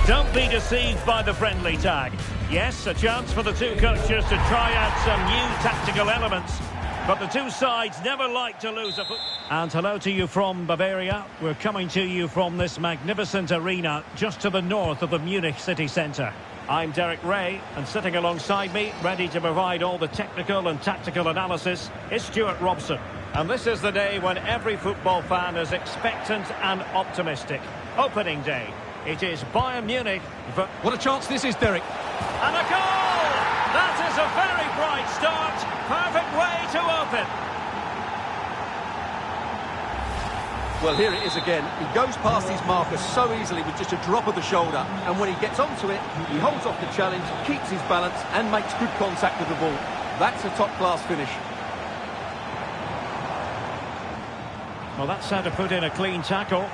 Don't be deceived by the friendly tag. Yes, a chance for the two coaches to try out some new tactical elements. But the two sides never like to lose a foot. And hello to you from Bavaria. We're coming to you from this magnificent arena just to the north of the Munich city centre. I'm Derek Ray, and sitting alongside me, ready to provide all the technical and tactical analysis, is Stuart Robson. And this is the day when every football fan is expectant and optimistic. Opening day. It is Bayern Munich. What a chance this is, Derek. And a goal! That is a very bright start. Perfect way to open. Well, here it is again. He goes past his marker so easily with just a drop of the shoulder. And when he gets onto it, he holds off the challenge, keeps his balance and makes good contact with the ball. That's a top-class finish. Well, that's how to put in a clean tackle.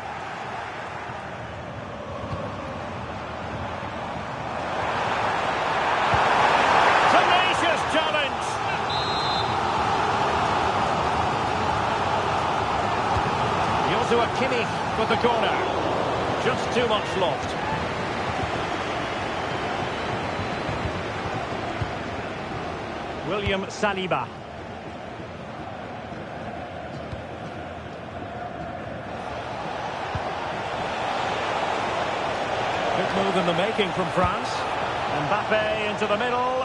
To a Kimmich with the corner. Just too much loft. William Saliba. Good move in the making from France. Mbappe into the middle.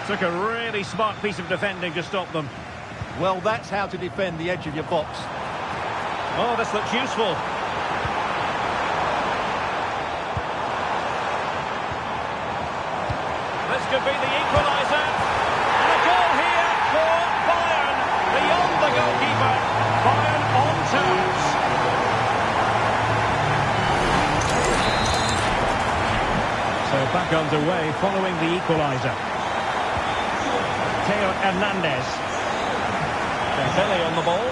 Took a really smart piece of defending to stop them. Well, that's how to defend the edge of your box. Oh, this looks useful. This could be the equaliser. And a goal here for Bayern. Beyond the goalkeeper. Bayern on terms. So back underway following the equaliser. Theo Hernandez. Dembele on the ball.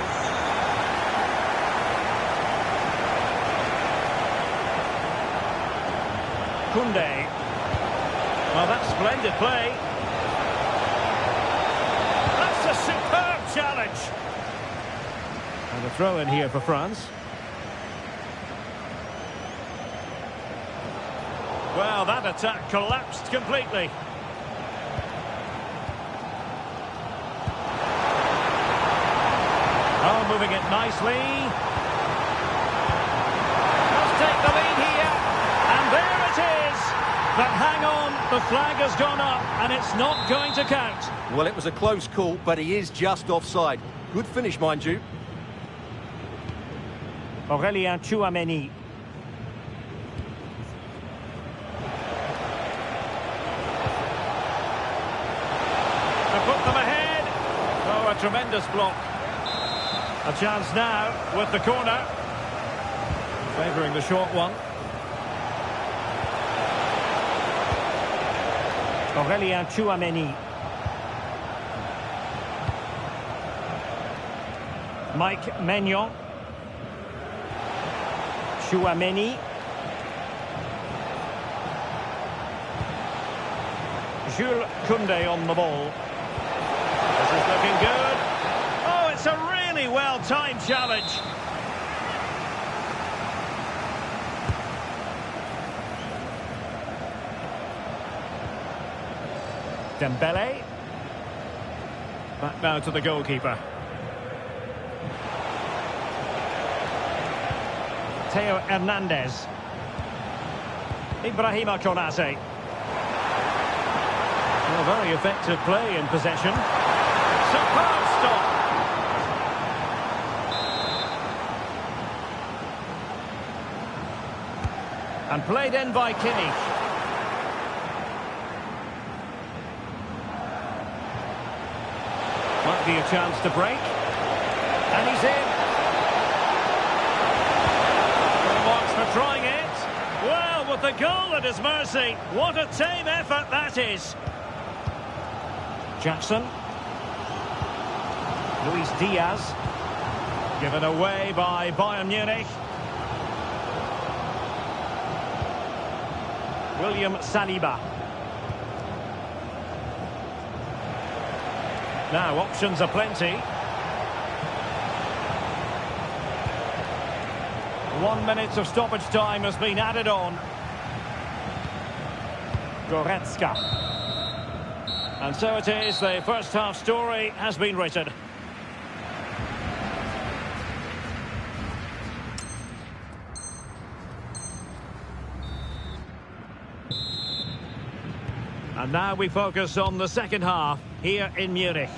Koundé. Well, that's splendid play. That's a superb challenge. And a throw in here for France. Well, that attack collapsed completely. Oh, moving it nicely. Must take the lead here. And there it is. But hang on, the flag has gone up and it's not going to count. Well, it was a close call, but he is just offside. Good finish, mind you. Aurélien Tchouameni. To put them ahead. Oh, a tremendous block. A chance now with the corner. Favouring the short one. Aurélien Tchouameni. Mike Maignan. Tchouameni. Jules Koundé on the ball. This is looking good. Oh, it's a really well-timed challenge. Dembele. Back now to the goalkeeper. Theo Hernandez. Ibrahima Konate. Well, very effective play in possession. Superb stop. And played in by Kimmich. Might be a chance to break. And he's in. Full marks for trying it. Well, with the goal at his mercy. What a tame effort that is. Jackson. Luis Diaz. Given away by Bayern Munich. William Saliba. Now, options are plenty. 1 minute of stoppage time has been added on. Goretzka. And so it is, the first half story has been written. And now we focus on the second half here in Munich.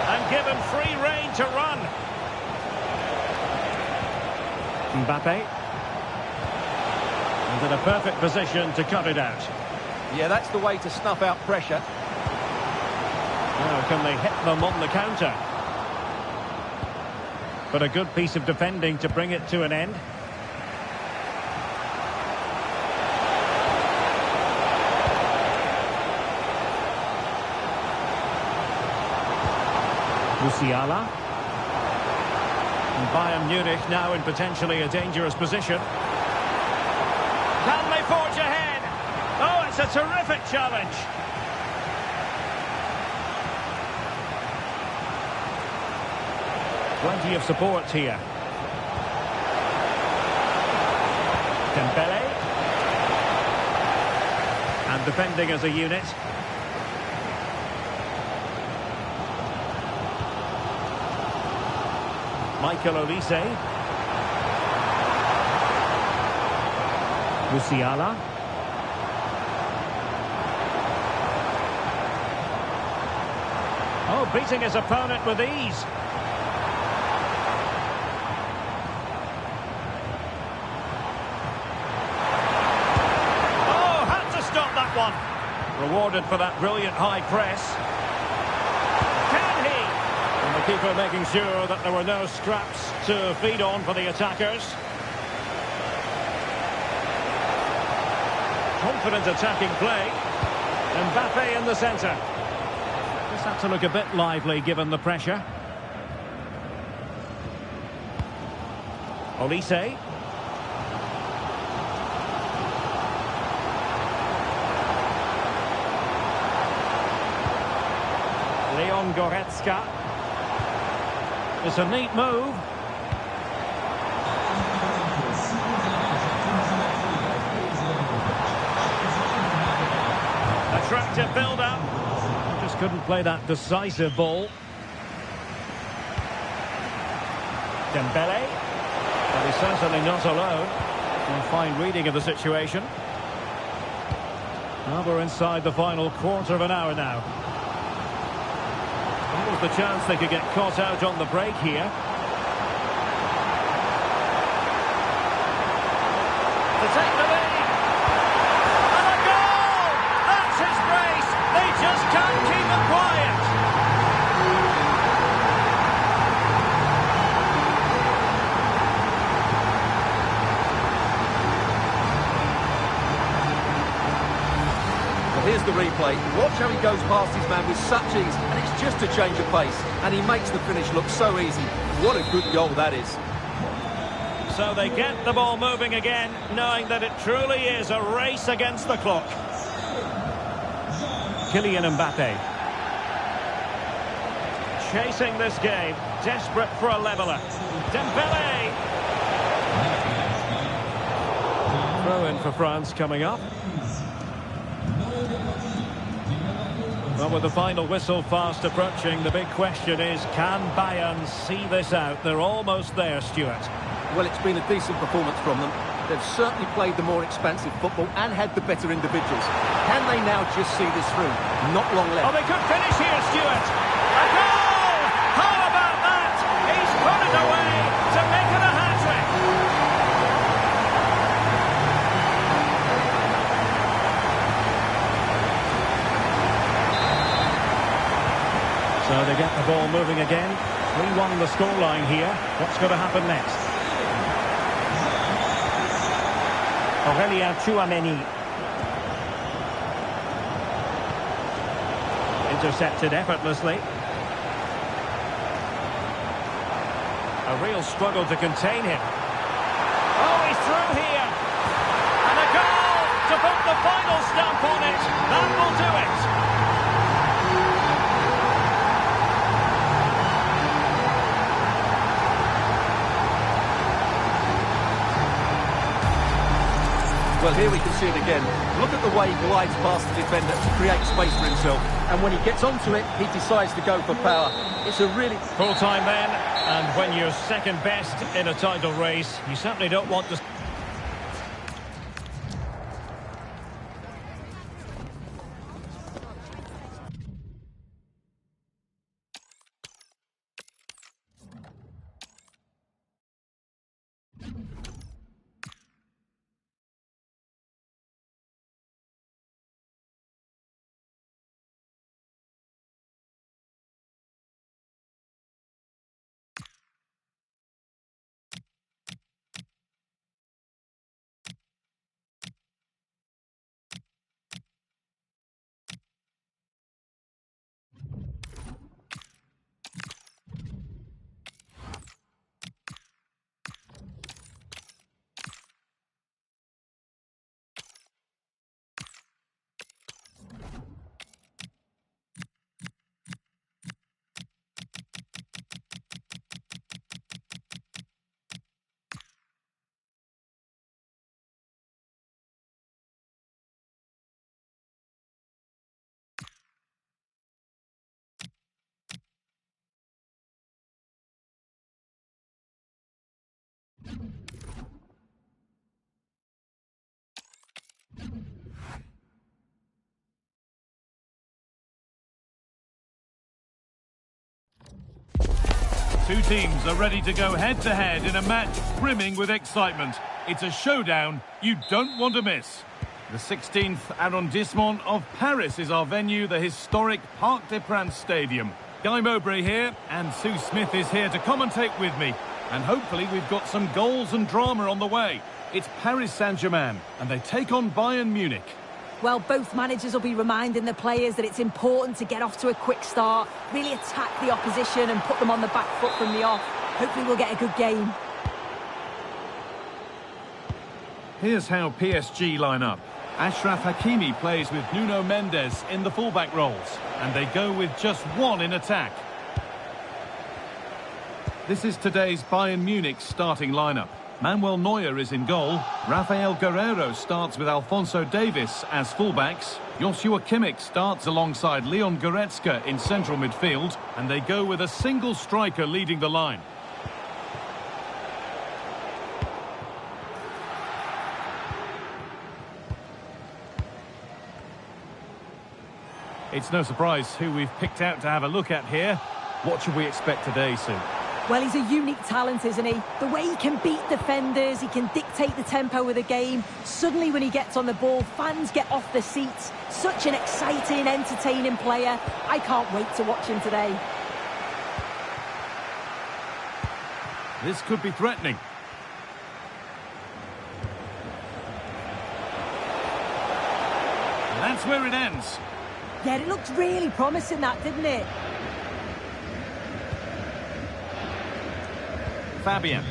And given free rein to run. Mbappe. And in a perfect position to cut it out. Yeah, that's the way to snuff out pressure. Now, can they hit them on the counter? But a good piece of defending to bring it to an end. Musiala. And Bayern Munich now in potentially a dangerous position. Can they forge ahead? Oh, it's a terrific challenge. Plenty of support here. Dembele. And defending as a unit. Michael Olise. Musiala. Oh, beating his opponent with ease. Oh, had to stop that one. Rewarded for that brilliant high press. Can he? And the keeper making sure that there were no scraps to feed on for the attackers. Confident attacking play. Mbappe in the centre. Just had to look a bit lively given the pressure. Olise. Leon Goretzka. It's a neat move. Attractive build-up. Just couldn't play that decisive ball. Dembele. But he's certainly not alone. A fine reading of the situation. Now we're inside the final quarter of an hour now. What was the chance they could get caught out on the break here? To take the lead. And a goal! That's his brace. They just can't keep him quiet. Well, here's the replay. Watch how he goes past his man with such ease, and it's just a change of pace, and he makes the finish look so easy. What a good goal that is. So they get the ball moving again, knowing that it truly is a race against the clock. Kylian Mbappe. Chasing this game, desperate for a leveller. Dembele. Throw in for France coming up. Well, with the final whistle fast approaching, the big question is, can Bayern see this out? They're almost there, Stuart. Well, it's been a decent performance from them. They've certainly played the more expansive football and had the better individuals. Can they now just see this through? Not long left. Oh, they could finish here, Stuart. A goal! How about that? He's put it away to make it a hat-trick. So they get the ball moving again. 3-1 the scoreline here. What's going to happen next? Aurélien Tchouameni. Intercepted effortlously. A real struggle to contain him. Oh, he's through here. And a goal to put the final stamp on it. That will do it. Well, here we can see it again. Look at the way he glides past the defender to create space for himself. And when he gets onto it, he decides to go for power. It's a really... Full-time then, and when you're second best in a title race, you certainly don't want to... Two teams are ready to go head-to-head in a match brimming with excitement. It's a showdown you don't want to miss. The 16th arrondissement of Paris is our venue, the historic Parc des Princes Stadium. Guy Mowbray here, and Sue Smith is here to commentate with me. And hopefully we've got some goals and drama on the way. It's Paris Saint-Germain, and they take on Bayern Munich. Well, both managers will be reminding the players that it's important to get off to a quick start, really attack the opposition and put them on the back foot from the off. Hopefully we'll get a good game. Here's how PSG line up. Achraf Hakimi plays with Nuno Mendes in the fullback roles, and they go with just one in attack. This is today's Bayern Munich starting lineup. Manuel Neuer is in goal. Rafael Guerreiro starts with Alphonso Davies as fullbacks. Joshua Kimmich starts alongside Leon Goretzka in central midfield, and they go with a single striker leading the line. It's no surprise who we've picked out to have a look at here. What should we expect today, Sue? Well, he's a unique talent, isn't he? The way he can beat defenders, he can dictate the tempo of the game. Suddenly when he gets on the ball, fans get off their seats. Such an exciting, entertaining player. I can't wait to watch him today. This could be threatening. And that's where it ends. Yeah, it looked really promising, that, didn't it? Fabian.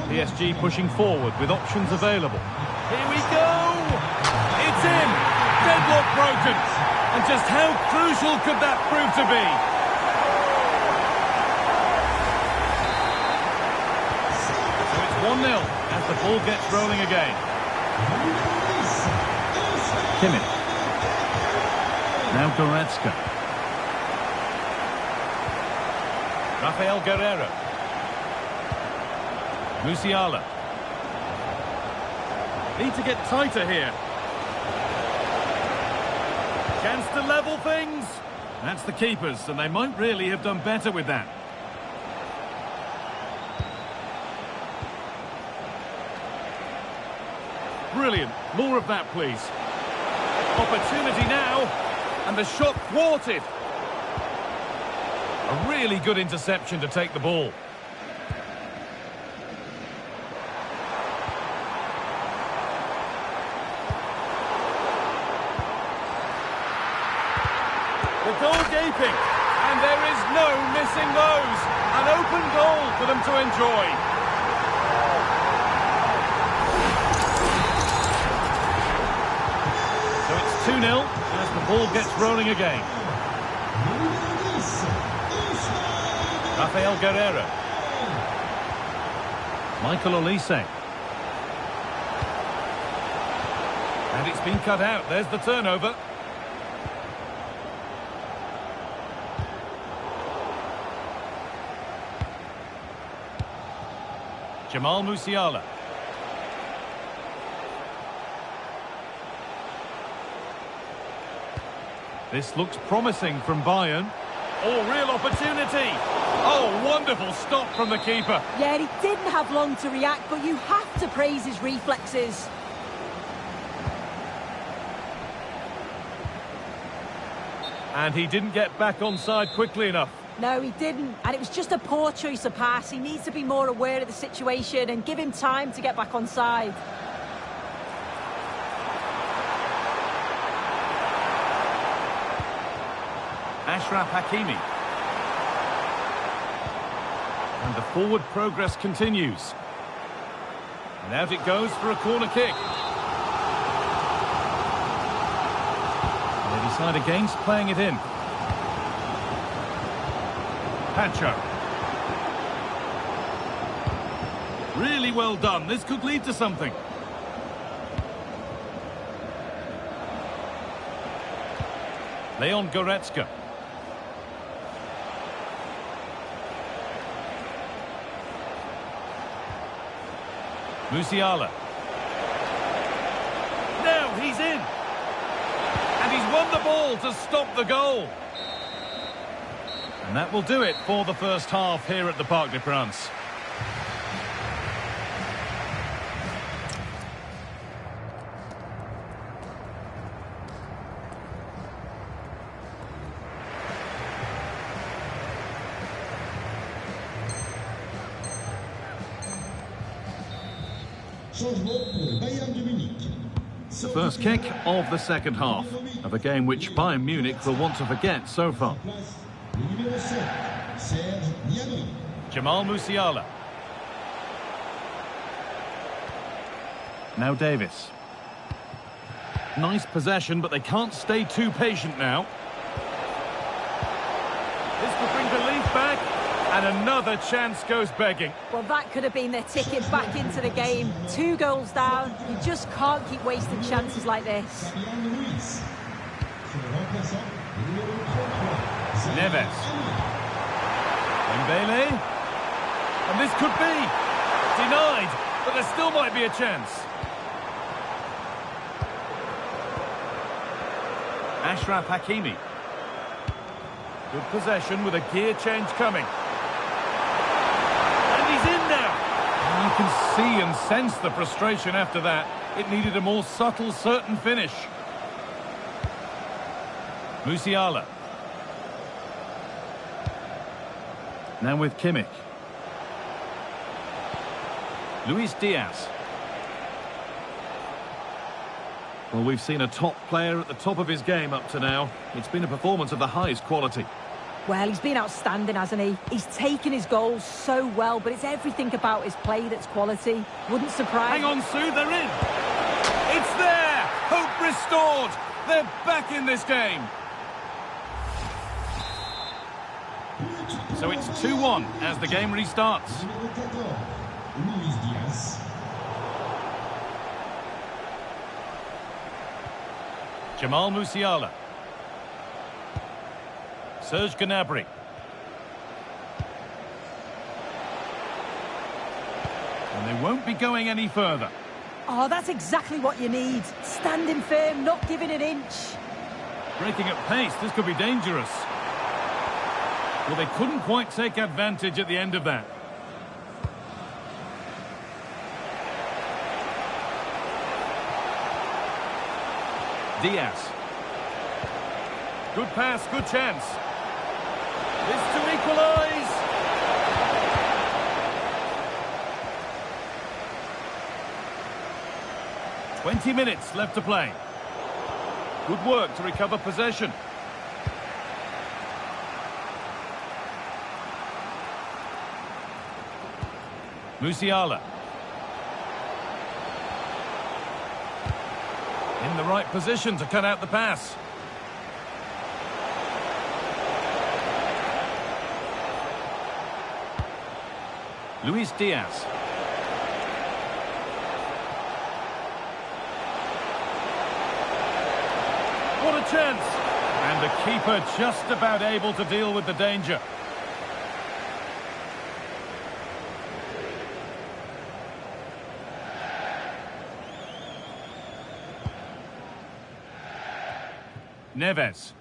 PSG pushing forward with options available. Here we go! It's in! Deadlock broken! And just how crucial could that prove to be? So it's 1-0 as the ball gets rolling again. Kimmich. Now Goretzka. Rafael Guerreiro. Musiala. Need to get tighter here. Chance to level things. That's the keepers, and they might really have done better with that. Brilliant. More of that, please. Opportunity now, and the shot thwarted. A really good interception to take the ball. The goal gaping, and there is no missing those. An open goal for them to enjoy. So it's 2-0 as the ball gets rolling again. Rafael Guerreiro. Michael Olise. And it's been cut out. There's the turnover. Jamal Musiala. This looks promising from Bayern. Oh, real opportunity. Oh, wonderful stop from the keeper. Yeah, he didn't have long to react, but you have to praise his reflexes. And he didn't get back onside quickly enough. No, he didn't. And it was just a poor choice of pass. He needs to be more aware of the situation and give him time to get back onside. Achraf Hakimi. And the forward progress continues. And out it goes for a corner kick. And they decide against playing it in. Pacho. Really well done. This could lead to something. Leon Goretzka. Musiala. Now he's in. And he's won the ball to stop the goal. And that will do it for the first half here at the Parc des Princes. The first kick of the second half of a game which Bayern Munich will want to forget so far. Jamal Musiala. Now Davis. Nice possession, but they can't stay too patient now. This could bring belief back, and another chance goes begging. Well, that could have been their ticket back into the game. 2 goals down. You just can't keep wasting chances like this. Neves. Dembele. And this could be denied, but there still might be a chance. Achraf Hakimi. Good possession with a gear change coming. And he's in now. And you can see and sense the frustration after that. It needed a more subtle, certain finish. Musiala. Now with Kimmich. Luis Diaz. Well, we've seen a top player at the top of his game up to now. It's been a performance of the highest quality. Well, he's been outstanding, hasn't he? He's taken his goals so well, but it's everything about his play that's quality. Wouldn't surprise... Hang on, Sue, they're in! It's there! Hope restored! They're back in this game! So it's 2-1 as the game restarts. Jamal Musiala. Serge Gnabry. And they won't be going any further. Oh, that's exactly what you need. Standing firm, not giving an inch. Breaking at pace, this could be dangerous. Well, they couldn't quite take advantage at the end of that. Diaz. Good pass, good chance. This to equalise. "20 minutes left to play. Good work to recover possession. Musiala. In the right position to cut out the pass. Luis Diaz. What a chance! And the keeper just about able to deal with the danger. Neves.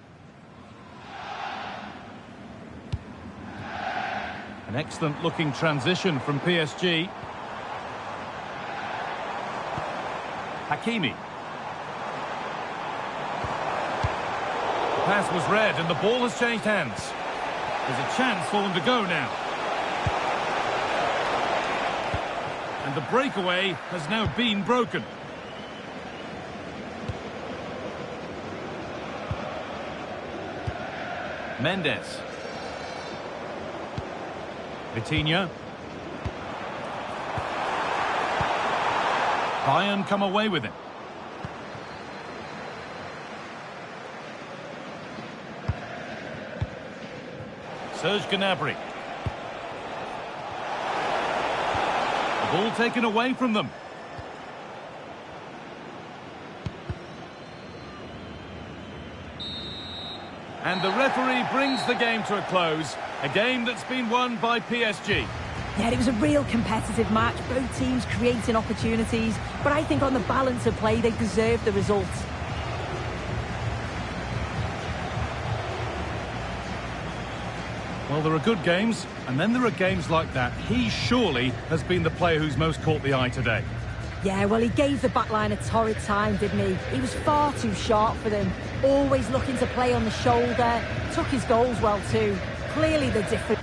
An excellent looking transition from PSG. Hakimi. The pass was read and the ball has changed hands. There's a chance for them to go now. And the breakaway has now been broken. Mendes. Vitinha. Bayern come away with it. Serge Gnabry. The ball taken away from them. And the referee brings the game to a close. A game that's been won by PSG. Yeah, it was a real competitive match. Both teams creating opportunities. But I think on the balance of play, they deserved the result. Well, there are good games, and then there are games like that. He surely has been the player who's most caught the eye today. Yeah, well, he gave the backline a torrid time, didn't he? He was far too sharp for them. Always looking to play on the shoulder. Took his goals well, too. Clearly the difference.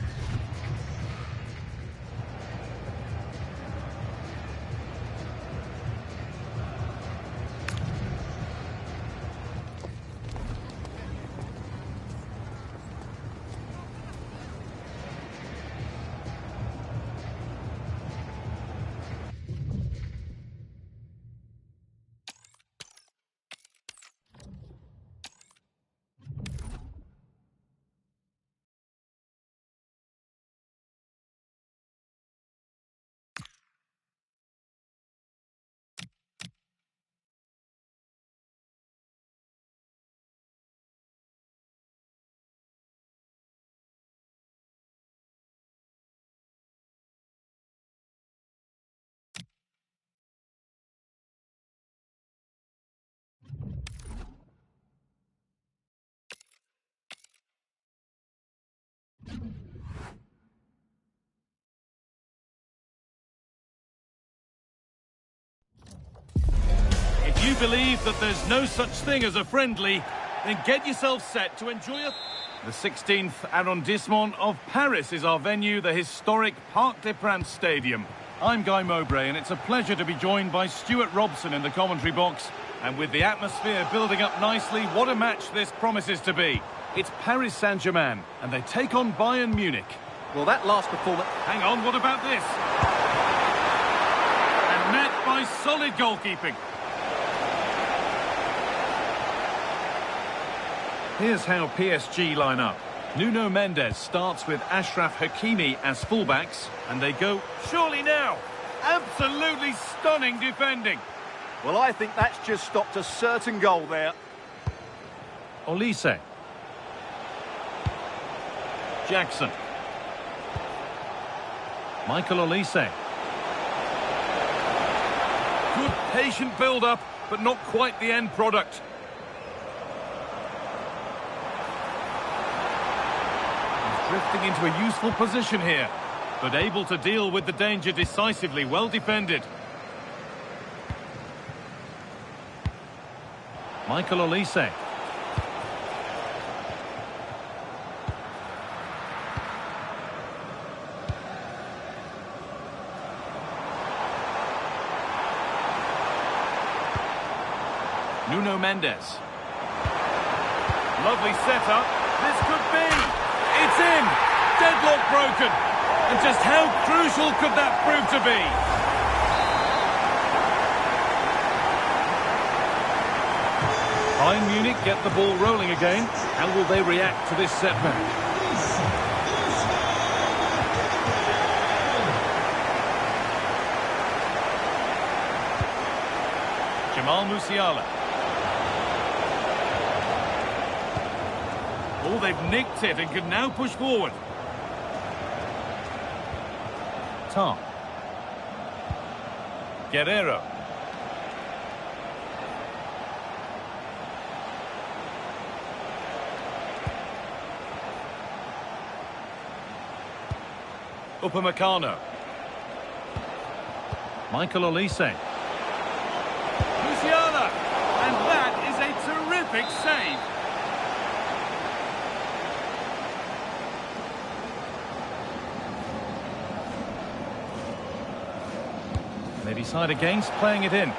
If you believe that there's no such thing as a friendly, then get yourself set to enjoy it. The 16th arrondissement of Paris is our venue, the historic Parc des Princes Stadium. I'm Guy Mowbray, and it's a pleasure to be joined by Stuart Robson in the commentary box. And with the atmosphere building up nicely, what a match this promises to be. It's Paris Saint-Germain, and they take on Bayern Munich. Well, that last performance... Hang on, what about this? And met by solid goalkeeping. Here's how PSG line up. Nuno Mendes starts with Achraf Hakimi as fullbacks, and they go, surely now. Absolutely stunning defending. Well, I think that's just stopped a certain goal there. Olise. Jackson. Michael Olise. Good patient build-up, but not quite the end product. Drifting into a useful position here, but able to deal with the danger decisively. Well defended. Michael Olise. Nuno Mendes. Lovely setup. This could be... It's in! Deadlock broken! And just how crucial could that prove to be? Bayern Munich get the ball rolling again. How will they react to this setback? Jamal Musiala. Oh, they've nicked it and can now push forward. Tom. Guerrero. Upamecano. Michael Olise. Musiala. And that is a terrific save. They decide against playing it in.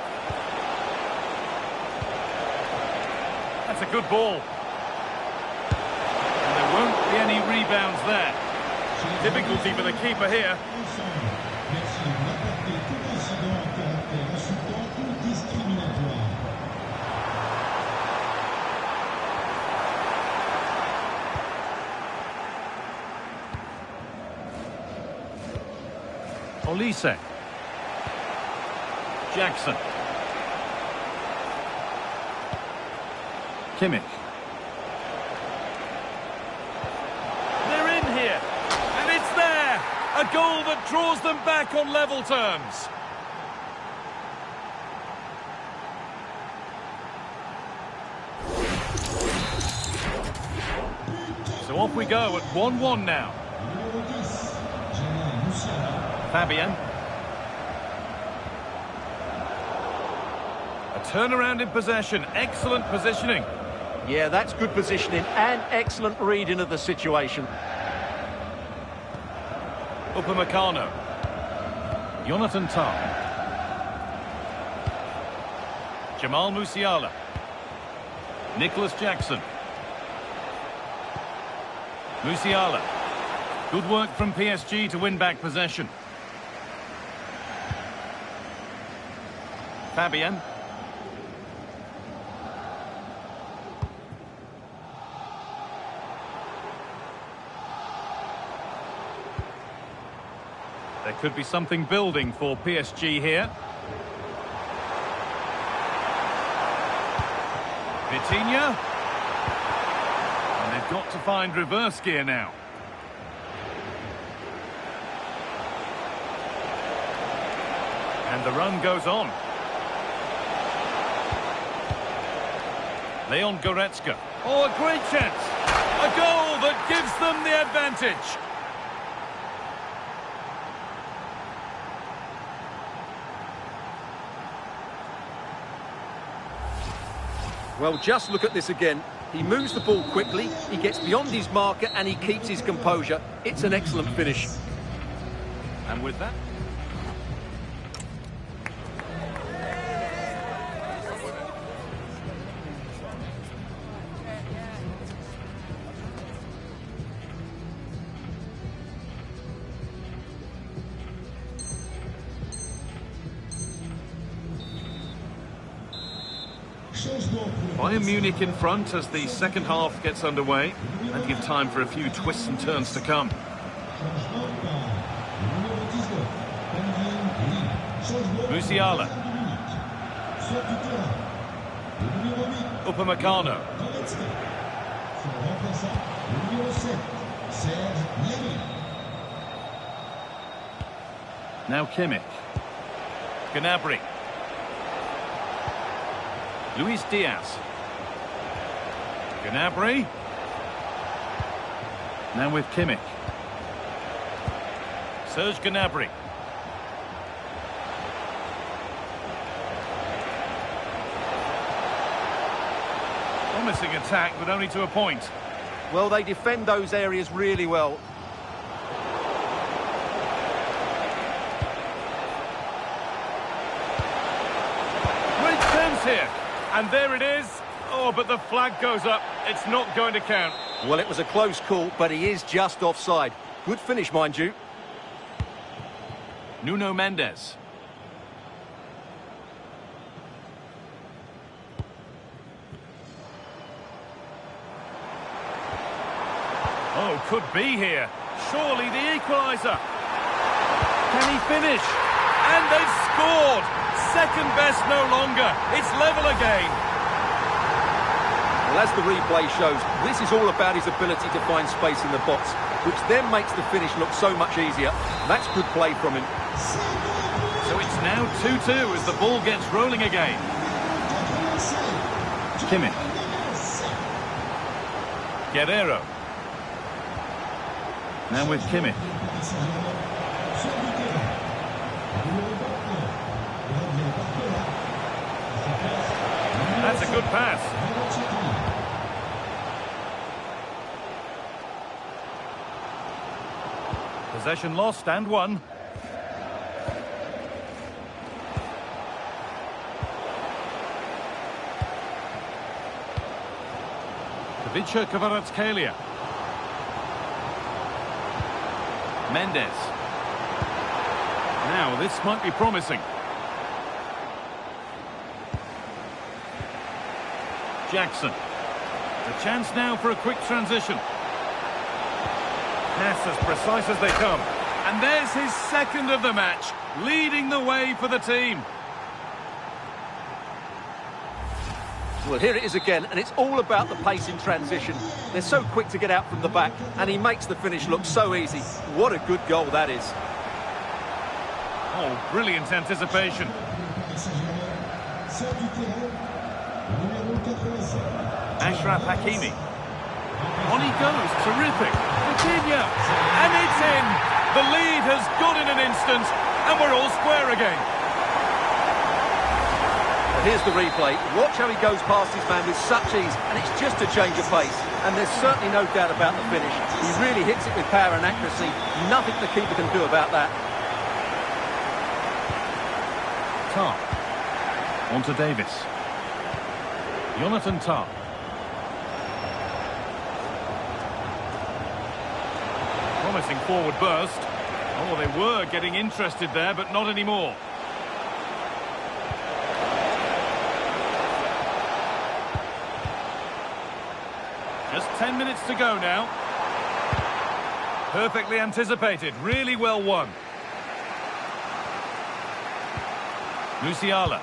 That's a good ball. And there won't be any rebounds there. Difficulty for the keeper here. Olise. Jackson. Kimmich. They're in here. And it's there. A goal that draws them back on level terms. So off we go at 1-1 now. Fabian. Turnaround in possession, excellent positioning. Yeah, that's good positioning and excellent reading of the situation. Upamecano. Jonathan Tah. Jamal Musiala. Nicholas Jackson. Musiala. Good work from PSG to win back possession. Fabian. There could be something building for PSG here. Vitinha. And they've got to find reverse gear now. And the run goes on. Leon Goretzka. Oh, a great chance. A goal that gives them the advantage. Well, just look at this again. He moves the ball quickly, he gets beyond his marker and he keeps his composure. It's an excellent finish. And with that... Bayern Munich in front as the second half gets underway and give time for a few twists and turns to come. Musiala. Upamecano. Now Kimmich. Gnabry. Luis Diaz. Gnabry. Now with Kimmich. Serge Gnabry. Promising attack, but only to a point. Well, they defend those areas really well. Great chance here. And there it is. Oh, but the flag goes up. It's not going to count. Well, it was a close call, but he is just offside. Good finish, mind you. Nuno Mendes. Oh, could be here. Surely the equaliser. Can he finish? And they've scored. Second best no longer. It's level again. Well, as the replay shows, this is all about his ability to find space in the box, which then makes the finish look so much easier. That's good play from him. So it's now 2-2 as the ball gets rolling again. Kimmich. Guerrero. Now with Kimmich. That's a good pass. Possession lost and won. Kvaratskhelia. Kvaratskhelia. Mendes. Now, this might be promising. Jackson. A chance now for a quick transition. Pass as precise as they come. And there's his second of the match, leading the way for the team. Well, here it is again, and it's all about the pace in transition. They're so quick to get out from the back, and he makes the finish look so easy. What a good goal that is. Oh, brilliant anticipation. Ashraf Hakimi. On he goes, terrific. Coutinho, and it's in. The lead has gone in an instant, and we're all square again. Here's the replay. Watch how he goes past his man with such ease, and it's just a change of pace. And there's certainly no doubt about the finish. He really hits it with power and accuracy. Nothing the keeper can do about that. Tah. On to Davis. Jonathan Tah. Promising forward burst. Oh, they were getting interested there, but not anymore. Just 10 minutes to go now. Perfectly anticipated, really well won. Musiala.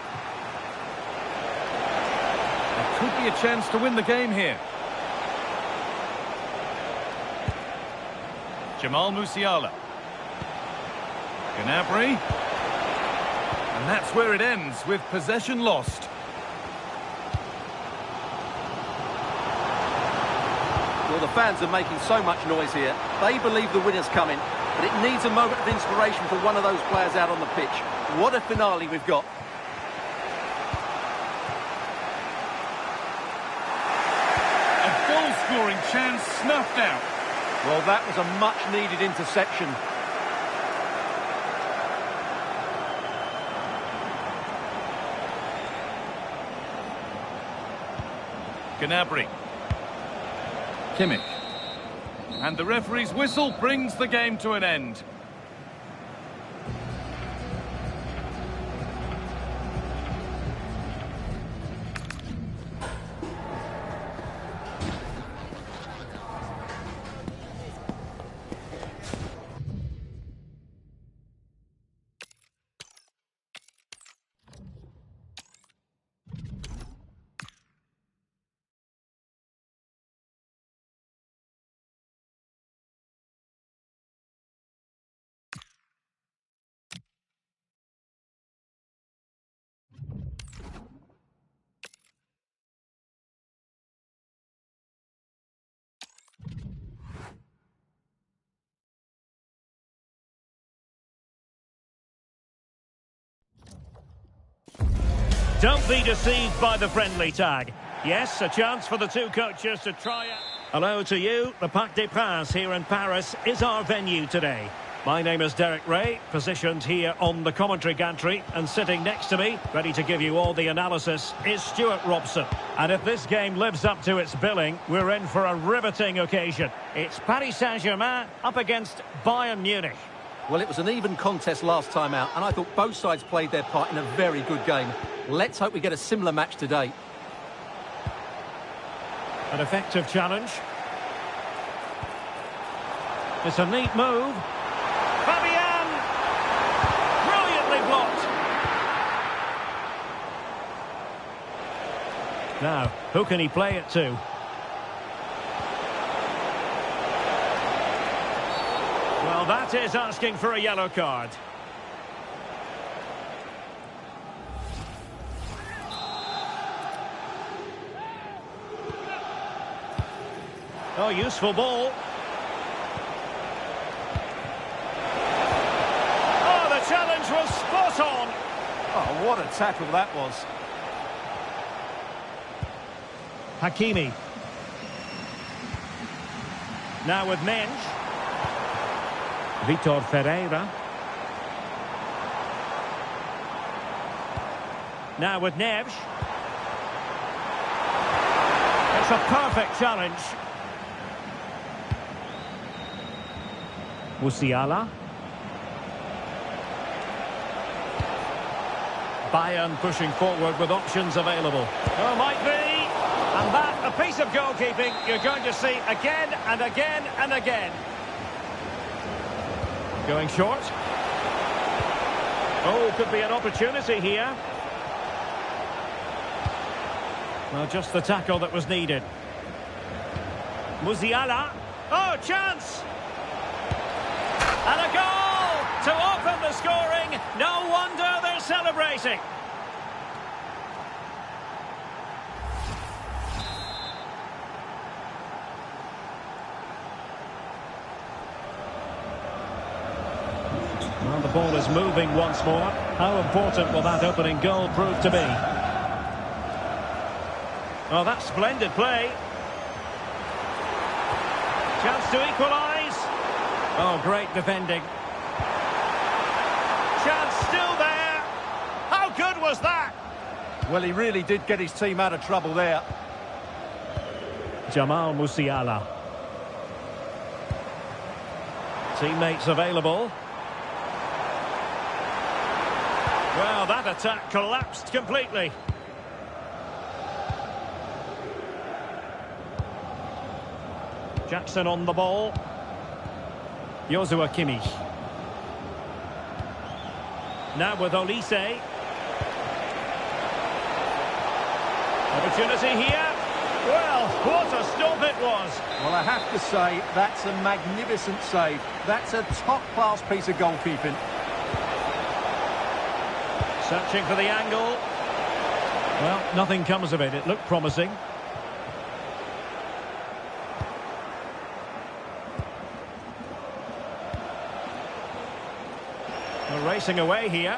There could be a chance to win the game here. Jamal Musiala. Gnabry. And that's where it ends, with possession lost. Well, the fans are making so much noise here. They believe the winner's coming, but it needs a moment of inspiration for one of those players out on the pitch. What a finale we've got. A goal-scoring chance snuffed out. Well, that was a much-needed interception. Gnabry. Kimmich. And the referee's whistle brings the game to an end. Don't be deceived by the friendly tag. Yes, a chance for the two coaches to try out. Hello to you. The Parc des Princes here in Paris is our venue today. My name is Derek Ray, positioned here on the commentary gantry, and sitting next to me, ready to give you all the analysis, is Stuart Robson. And if this game lives up to its billing, we're in for a riveting occasion. It's Paris Saint-Germain up against Bayern Munich. Well, it was an even contest last time out, and I thought both sides played their part in a very good game. Let's hope we get a similar match today. An effective challenge. It's a neat move. Fabian! Brilliantly blocked. Now, who can he play it to? Well, that is asking for a yellow card. Oh, useful ball. Oh, the challenge was spot on. Oh, what a tackle that was. Hakimi. Now with Mensch. Vitor Ferreira. Now with Neves. It's a perfect challenge. Musiala. Bayern pushing forward with options available. Oh, might be. And that, a piece of goalkeeping you're going to see again and again and again. Going short. Oh, could be an opportunity here. Well, just the tackle that was needed. Musiala. Oh, chance! And a goal to open the scoring. No wonder they're celebrating. Well, the ball is moving once more. How important will that opening goal prove to be? Oh, that's splendid play. Chance to equalise. Oh, great defending. Chance still there. How good was that? Well, he really did get his team out of trouble there. Jamal Musiala. Teammates available. Well, that attack collapsed completely. Jackson on the ball. Joshua Kimmich. Now with Olise. Opportunity here. Well, what a stop it was. Well, I have to say, that's a magnificent save. That's a top-class piece of goalkeeping. Searching for the angle. Well, nothing comes of it. It looked promising. We're racing away here.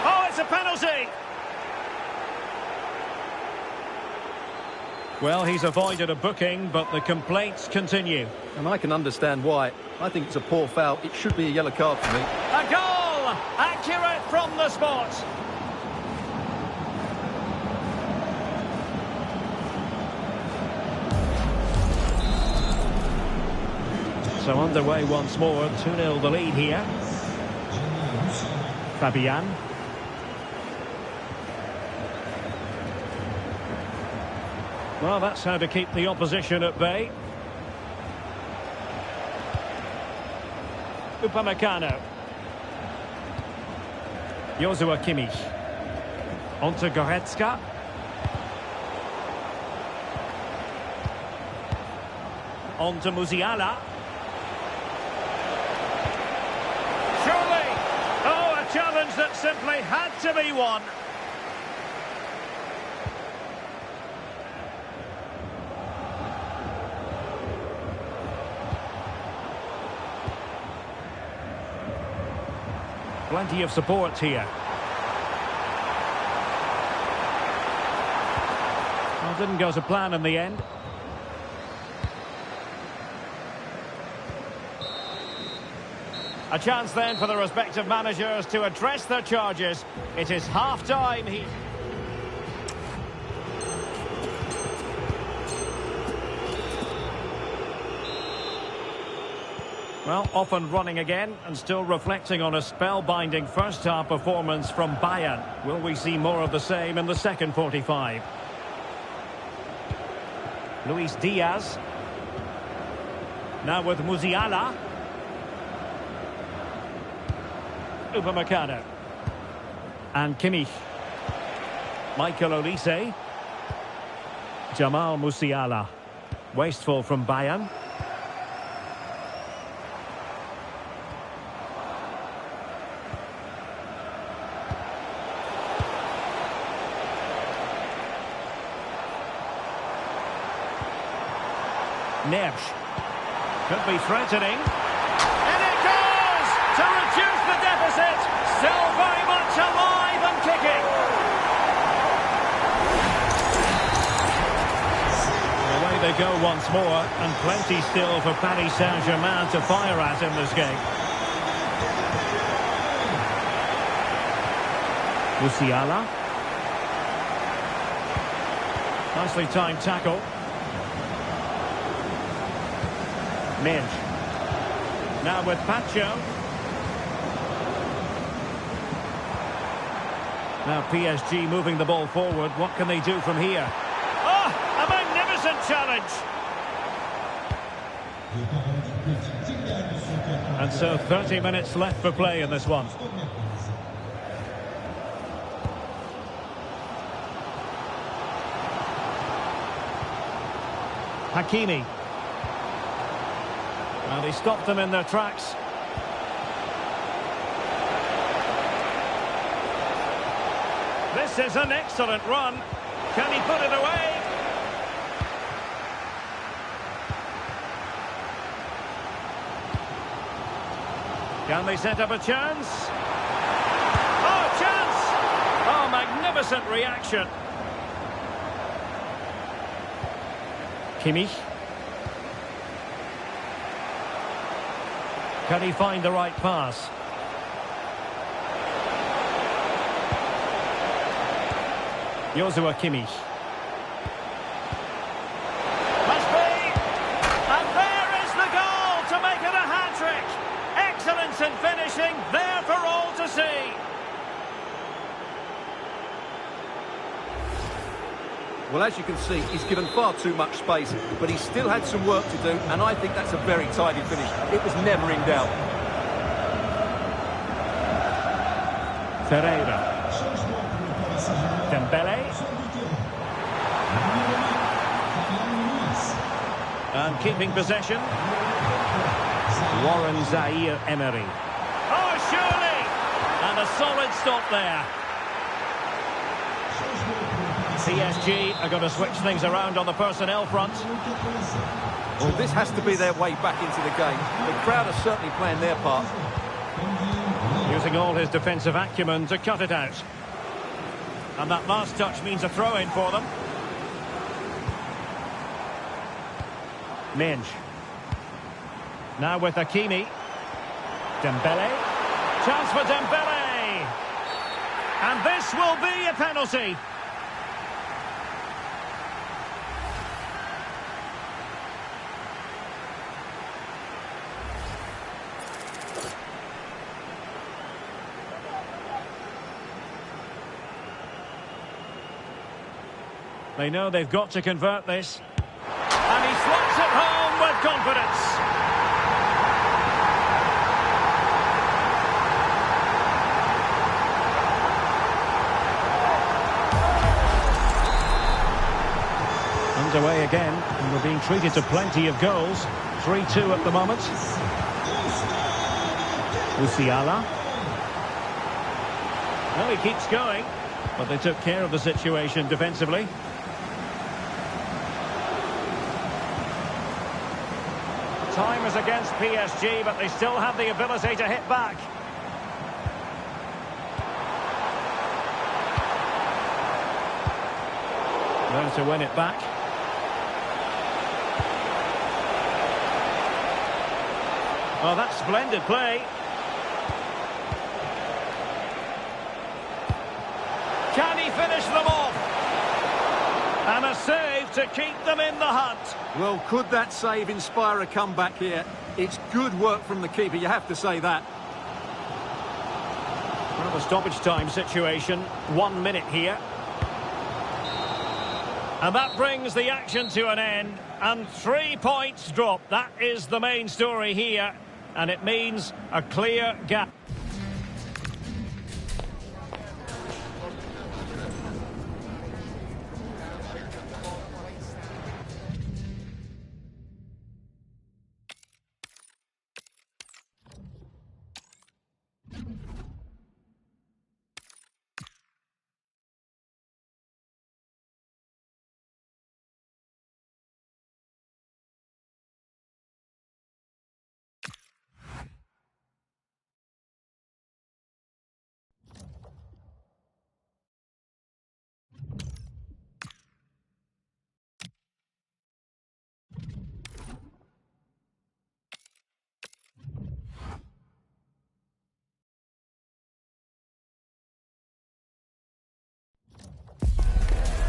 Oh, it's a penalty! Well, he's avoided a booking, but the complaints continue. And I can understand why. I think it's a poor foul. It should be a yellow card for me. A goal! Accurate from the spot. So underway once more, 2-0 the lead here. Fabian. Well, that's how to keep the opposition at bay. Upamecano. Joshua Kimmich. On to Goretzka. On to Musiala. Surely! Oh, a challenge that simply had to be won. Plenty of support here. Well, didn't go to plan in the end. A chance then for the respective managers to address their charges. It is half-time. Well, off and running again, and still reflecting on a spellbinding first-half performance from Bayern. Will we see more of the same in the second 45? Luis Diaz. Now with Musiala. Upamecano. And Kimmich. Michael Olise. Jamal Musiala. Wasteful from Bayern. Neves. Could be threatening. And it goes! To reduce the deficit. Still very much alive and kicking. Away they go once more. And plenty still for Paris Saint-Germain to fire at in this game. Musiala. Nicely timed tackle. Minge. Now with Pacho. Now PSG moving the ball forward. What can they do from here? Oh, a magnificent challenge. And so 30 minutes left for play in this one. Hakimi. Well, he stopped them in their tracks. This is an excellent run. Can he put it away? Can they set up a chance? Oh, chance! Oh, magnificent reaction. Kimmich. Can he find the right pass? Joshua Kimmich. Must be! And there is the goal to make it a hat-trick! Excellence in finishing, there for all to see! Well, as you can see, he's given far too much space, but he still had some work to do, and I think that's a very tidy finish. It was never in doubt. Ferreira. Dembele. And keeping possession. Warren Zaire-Emery. Oh, surely! And a solid stop there. PSG are going to switch things around on the personnel front. Well, this has to be their way back into the game. The crowd are certainly playing their part. Using all his defensive acumen to cut it out. And that last touch means a throw-in for them. Minge. Now with Hakimi. Dembele. Chance for Dembele. And this will be a penalty. They know they've got to convert this. And he slots it home with confidence. Underway again, and we're being treated to plenty of goals. 3-2 at the moment. Musiala. Well, he keeps going, but they took care of the situation defensively. Time is against PSG, but they still have the ability to hit back. Learn to win it back. Well, that's splendid play. Can he finish them off? And a save to keep them in the hunt. Well, could that save inspire a comeback here? It's good work from the keeper, you have to say that. Well, the stoppage time situation, 1 minute here. And that brings the action to an end. And 3 points drop. That is the main story here. And it means a clear gap.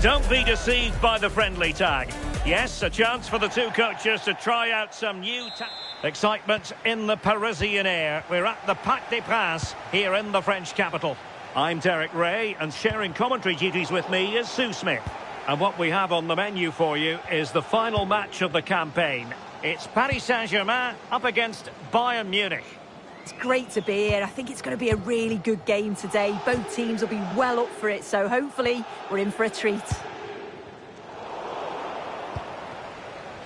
Don't be deceived by the friendly tag. Yes, a chance for the two coaches to try out some new excitement in the Parisian air. We're at the Parc des Princes here in the French capital. I'm Derek Ray, and sharing commentary duties with me is Sue Smith. And what we have on the menu for you is the final match of the campaign. It's Paris Saint-Germain up against Bayern Munich. It's great to be here. I think it's going to be a really good game today. Both teams will be well up for it, so hopefully we're in for a treat.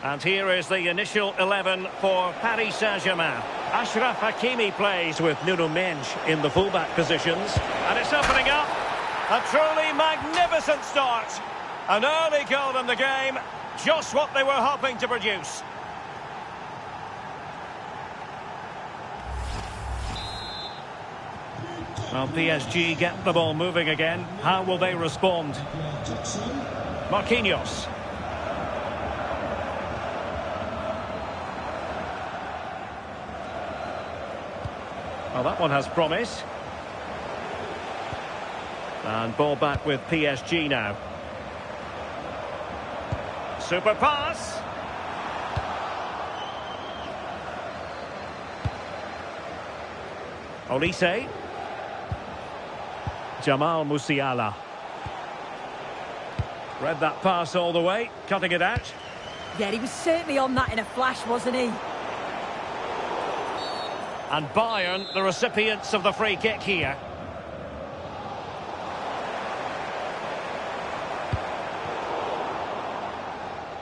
And here is the initial 11 for Paris Saint-Germain. Achraf Hakimi plays with Nuno Mendes in the fullback positions. And it's opening up. A truly magnificent start. An early goal in the game. Just what they were hoping to produce. Well, PSG get the ball moving again. How will they respond? Marquinhos. Well, that one has promise. And ball back with PSG now. Super pass. Olise. Jamal Musiala. Read that pass all the way, cutting it out. Yeah, he was certainly on that in a flash, wasn't he? And Bayern, the recipients of the free kick here.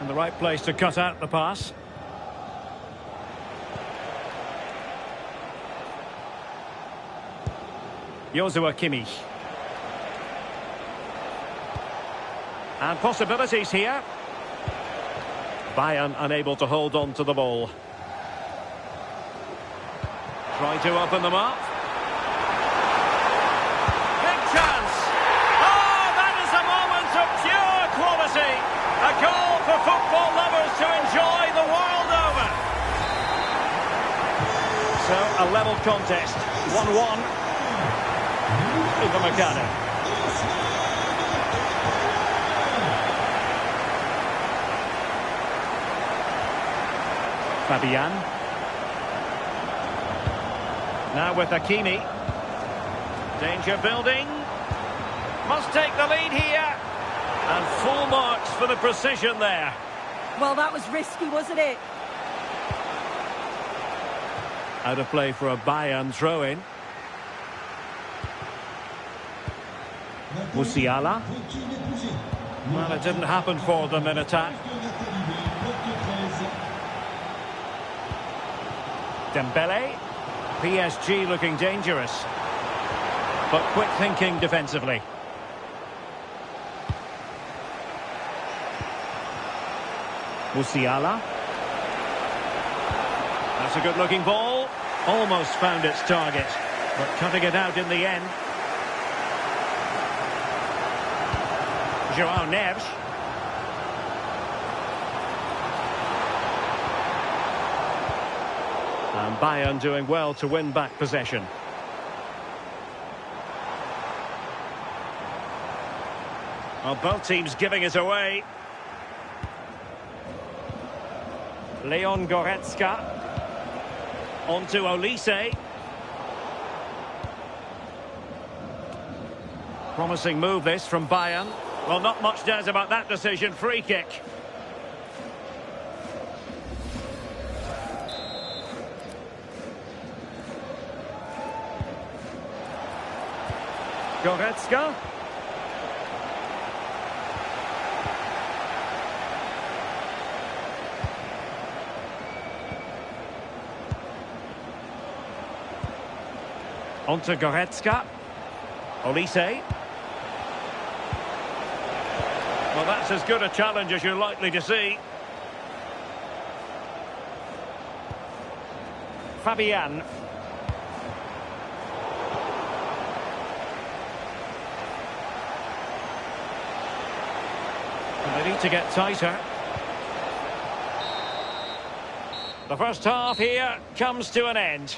In the right place to cut out the pass. Joshua Kimmich. And possibilities here. Bayern unable to hold on to the ball. Try to open them up. Big chance. Oh, that is a moment of pure quality. A goal for football lovers to enjoy the world over. So, a level contest. 1-1. Upamecano. Fabian. Now with Hakimi. Danger building. Must take the lead here. And full marks for the precision there. Well, that was risky, wasn't it? Out of play for a Bayern throw-in. Musiala. Well, it didn't happen for them in attack. Dembele. PSG looking dangerous. But quick thinking defensively. Musiala. That's a good looking ball. Almost found its target. But cutting it out in the end. João Neves. And Bayern doing well to win back possession. Well, both teams giving it away. Leon Goretzka. On to Olise. Promising move this from Bayern. Well, not much doubt about that decision. Free kick. Goretzka. On to Goretzka. Olise. Well, that's as good a challenge as you're likely to see. Fabian. And they need to get tighter. The first half here comes to an end.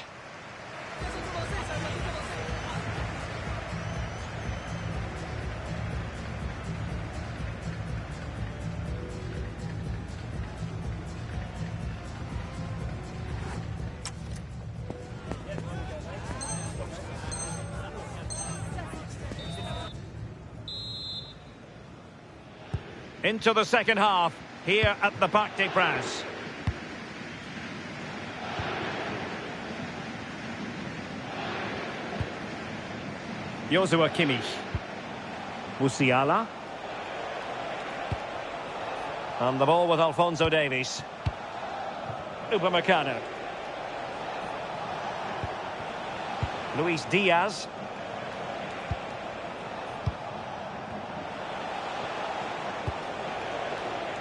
Into the second half, here at the Parc des Princes. Joshua Kimmich. Musiala. And the ball with Alphonso Davies. Upamecano. Luis Diaz.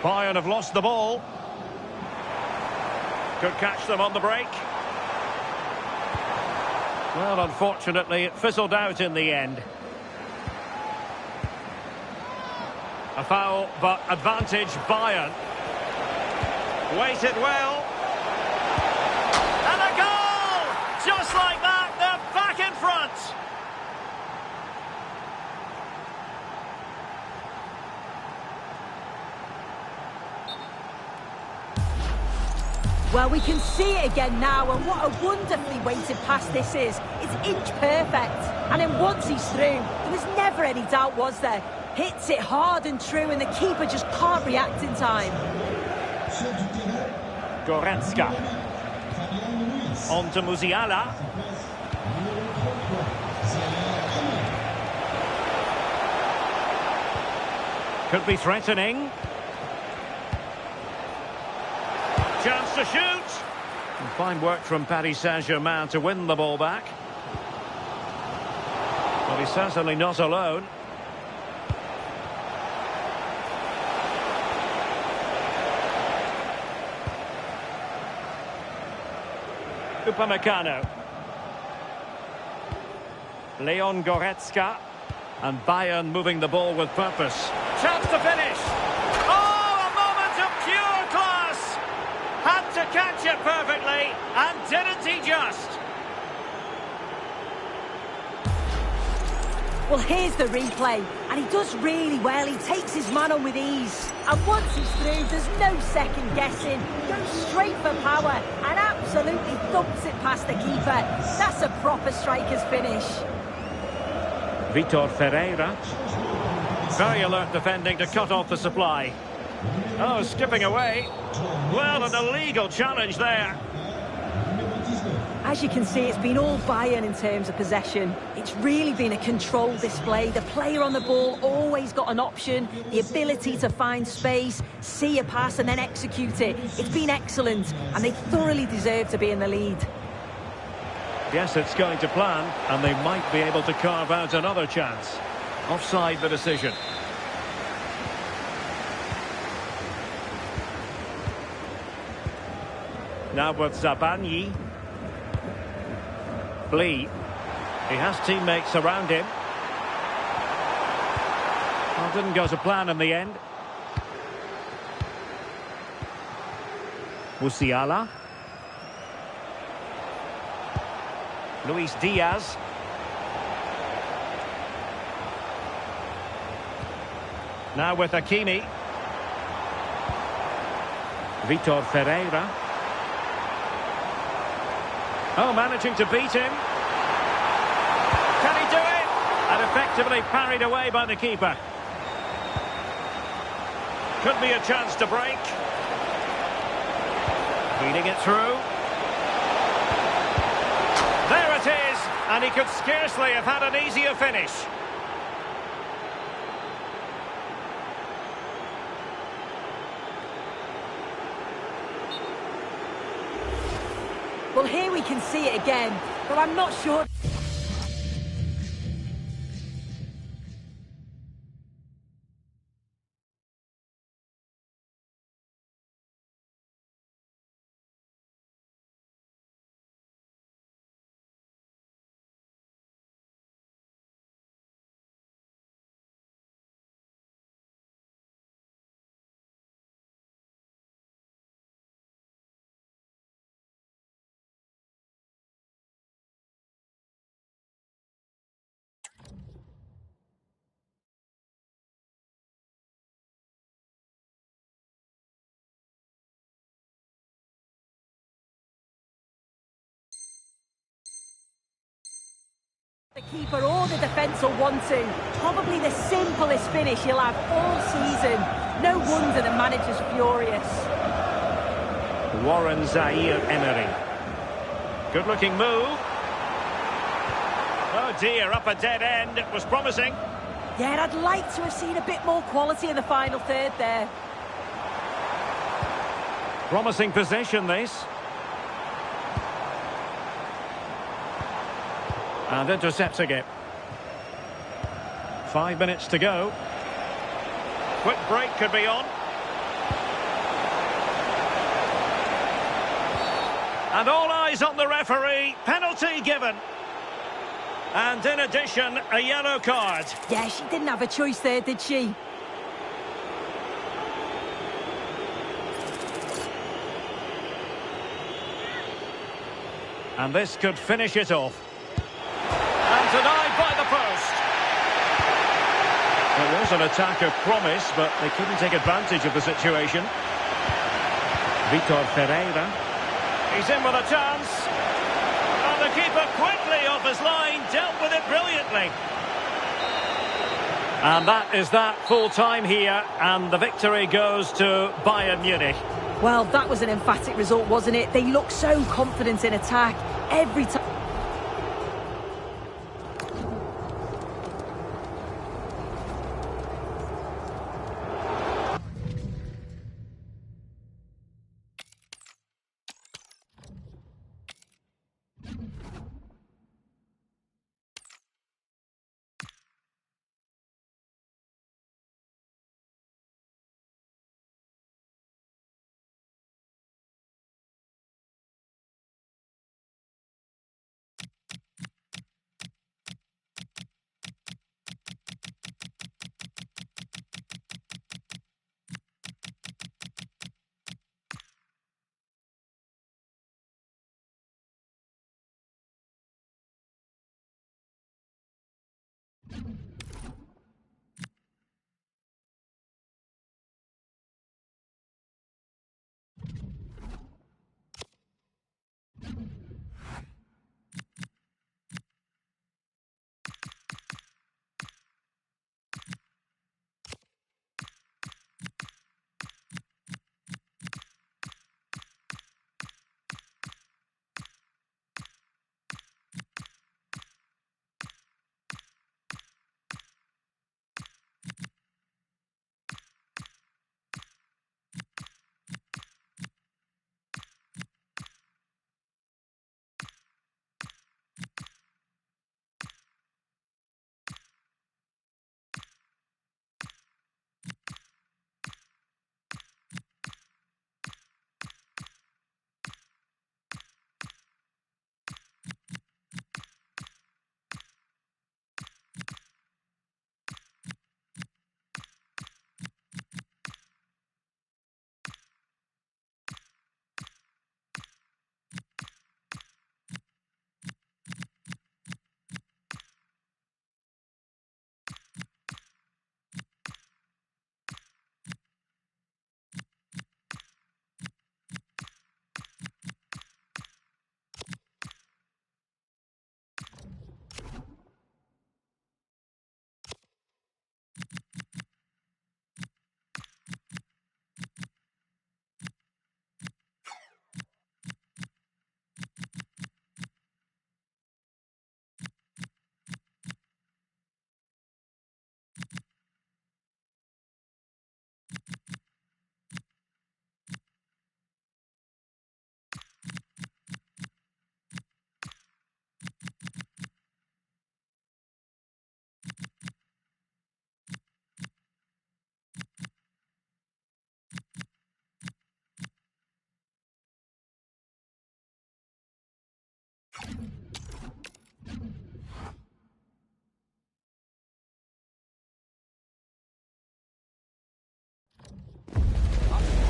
Bayern have lost the ball. Could catch them on the break. Well, unfortunately, it fizzled out in the end. A foul, but advantage Bayern. Waited well. And a goal! Just like that, they're back in front. Well, we can see it again now, and what a wonderfully weighted pass this is. It's inch perfect. And then once he's through, there was never any doubt, was there? Hits it hard and true, and the keeper just can't react in time. Goretzka. On to Musiala. Could be threatening. Chance to shoot. And fine work from Paris Saint-Germain to win the ball back. Well, he's certainly not alone. Upamecano. Leon Goretzka. And Bayern moving the ball with purpose. Chance to finish. Oh, a moment of pure class. Had to catch it perfectly, and didn't he just? Well, here's the replay, and he does really well. He takes his man on with ease. And once he's through, there's no second guessing. Goes straight for power and absolutely thumps it past the keeper. That's a proper striker's finish. Vitor Ferreira. Very alert defending to cut off the supply. Oh, skipping away. Well, an illegal challenge there. As you can see, it's been all Bayern in terms of possession. It's really been a controlled display. The player on the ball always got an option, the ability to find space, see a pass and then execute it. It's been excellent, and they thoroughly deserve to be in the lead. Yes, it's going to plan, and they might be able to carve out another chance. Offside the decision. Now with Zabanyi. Blee. He has teammates around him. Well, didn't go to plan in the end. Musiala. Luis Diaz. Now with Hakimi. Vitor Ferreira. Oh, managing to beat him. Can he do it? And effectively parried away by the keeper. Could be a chance to break. Feeding it through. There it is, and he could scarcely have had an easier finish. Well, here we can see it again, but I'm not sure. The keeper or the defence will want to. Probably the simplest finish he'll have all season. No wonder the manager's furious. Warren Zaire-Emery. Good-looking move. Oh dear, up a dead end. It was promising. Yeah, I'd like to have seen a bit more quality in the final third there. Promising possession, this. And intercepting it. 5 minutes to go. Quick break could be on. And all eyes on the referee. Penalty given. And in addition, a yellow card. Yeah, she didn't have a choice there, did she? And this could finish it off. And denied by the post. There was an attack of promise, but they couldn't take advantage of the situation. Vitor Ferreira. He's in with a chance. And the keeper quickly off his line, dealt with it brilliantly. And that is that, full time here, and the victory goes to Bayern Munich. Well, that was an emphatic result, wasn't it? They look so confident in attack every time.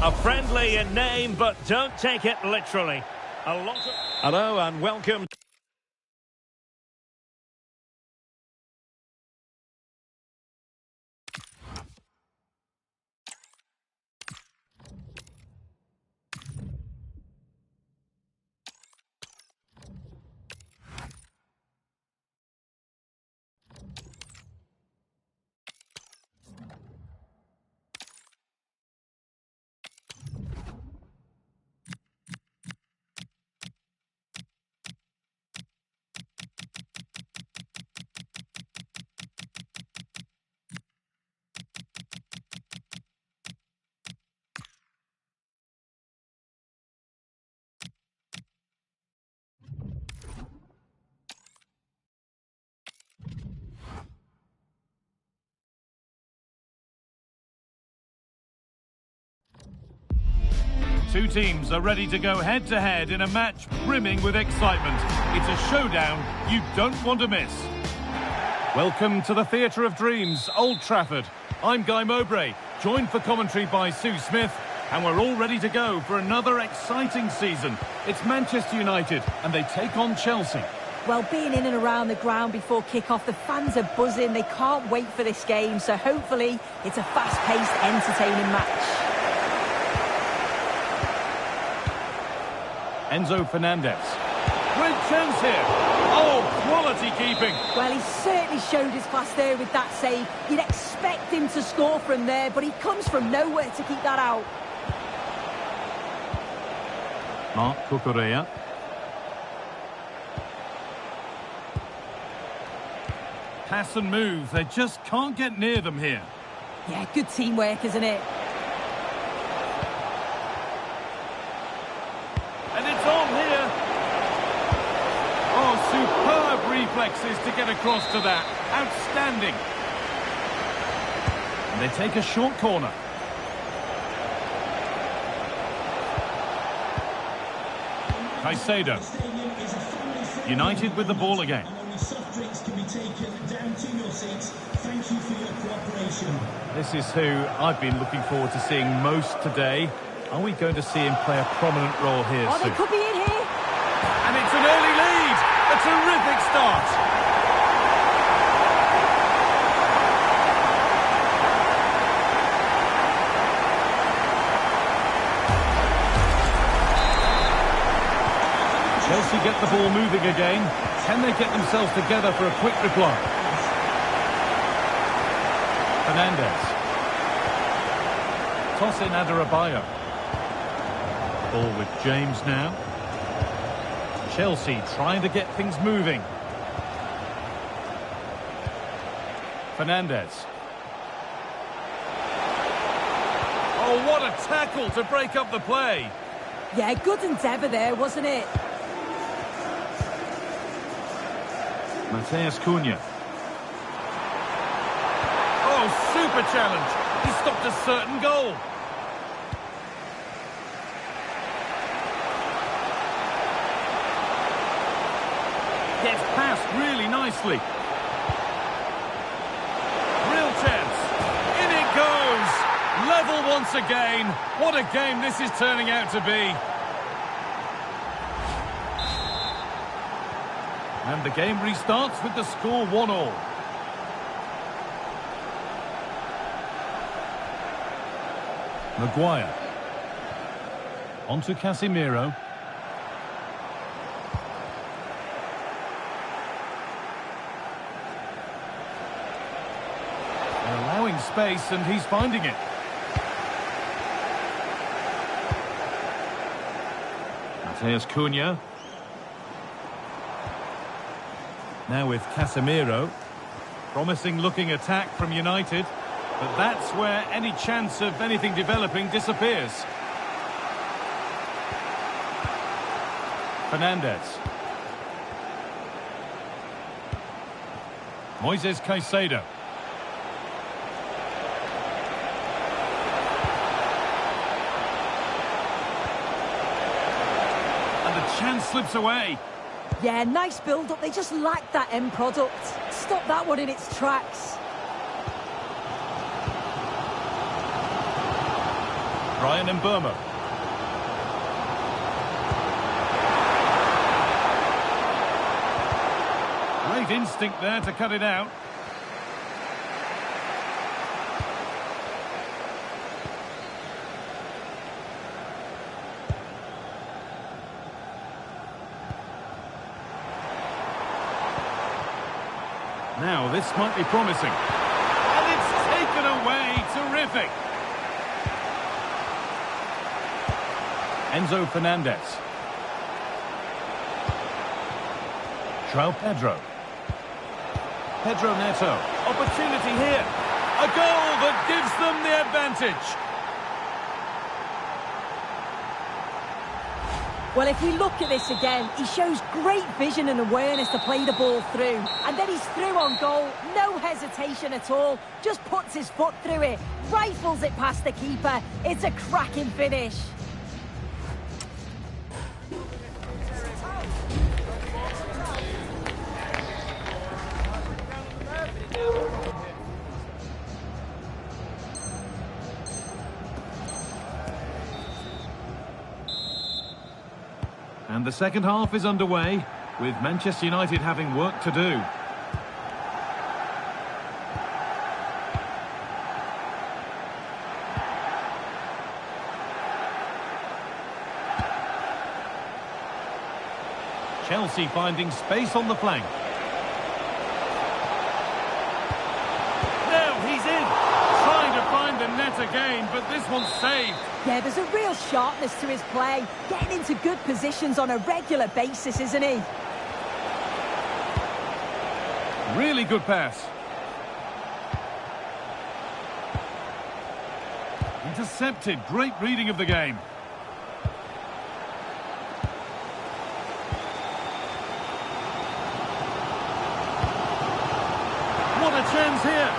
A friendly in name, but don't take it literally. Hello and welcome. Two teams are ready to go head-to-head in a match brimming with excitement. It's a showdown you don't want to miss. Welcome to the Theatre of Dreams, Old Trafford. I'm Guy Mowbray, joined for commentary by Sue Smith, and we're all ready to go for another exciting season. It's Manchester United, and they take on Chelsea. Well, being in and around the ground before kick-off, the fans are buzzing. They can't wait for this game, so hopefully it's a fast-paced, entertaining match. Enzo Fernandez. Great chance here. Oh, quality keeping. Well, he certainly showed his class there with that save. You'd expect him to score from there, but he comes from nowhere to keep that out. Marc Cucurella. Pass and move. They just can't get near them here. Yeah, good teamwork, isn't it? Superb reflexes to get across to that. Outstanding. And they take a short corner. Caicedo. United with the ball again. This is who I've been looking forward to seeing most today. Are we going to see him play a prominent role here soon? They could be in here. And it's an early lead. A terrific start. Chelsea get the ball moving again. Can they get themselves together for a quick reply? Fernandez. Toss in Adarabioyo. Ball with James now. Chelsea trying to get things moving. Fernandez. Oh, what a tackle to break up the play. Yeah, good endeavour there, wasn't it? Matheus Cunha. Oh, super challenge. He stopped a certain goal. Gets past really nicely. Real chance. In it goes. Level once again. What a game this is turning out to be. And the game restarts with the score 1-1. Maguire. On to Casemiro. They're allowing space and he's finding it. Matheus Cunha. Now with Casemiro. Promising looking attack from United. But that's where any chance of anything developing disappears. Fernandez. Moises Caicedo. And the chance slips away. Yeah, nice build-up. They just lacked that end product. Stop that one in its tracks. Brian and Burma. Great instinct there to cut it out. Now, this might be promising. And it's taken away. Terrific. Enzo Fernandez. João Pedro. Pedro Neto. Opportunity here. A goal that gives them the advantage. Well, if we look at this again, he shows great vision and awareness to play the ball through. And then he's through on goal, no hesitation at all. Just puts his foot through it, rifles it past the keeper. It's a cracking finish. And the second half is underway, with Manchester United having work to do. Chelsea finding space on the flank. Now he's in, trying to find the net again, but this one's saved. Yeah, there's a real sharpness to his play, getting into good positions on a regular basis, isn't he? Really good pass. Intercepted, great reading of the game. What a chance here.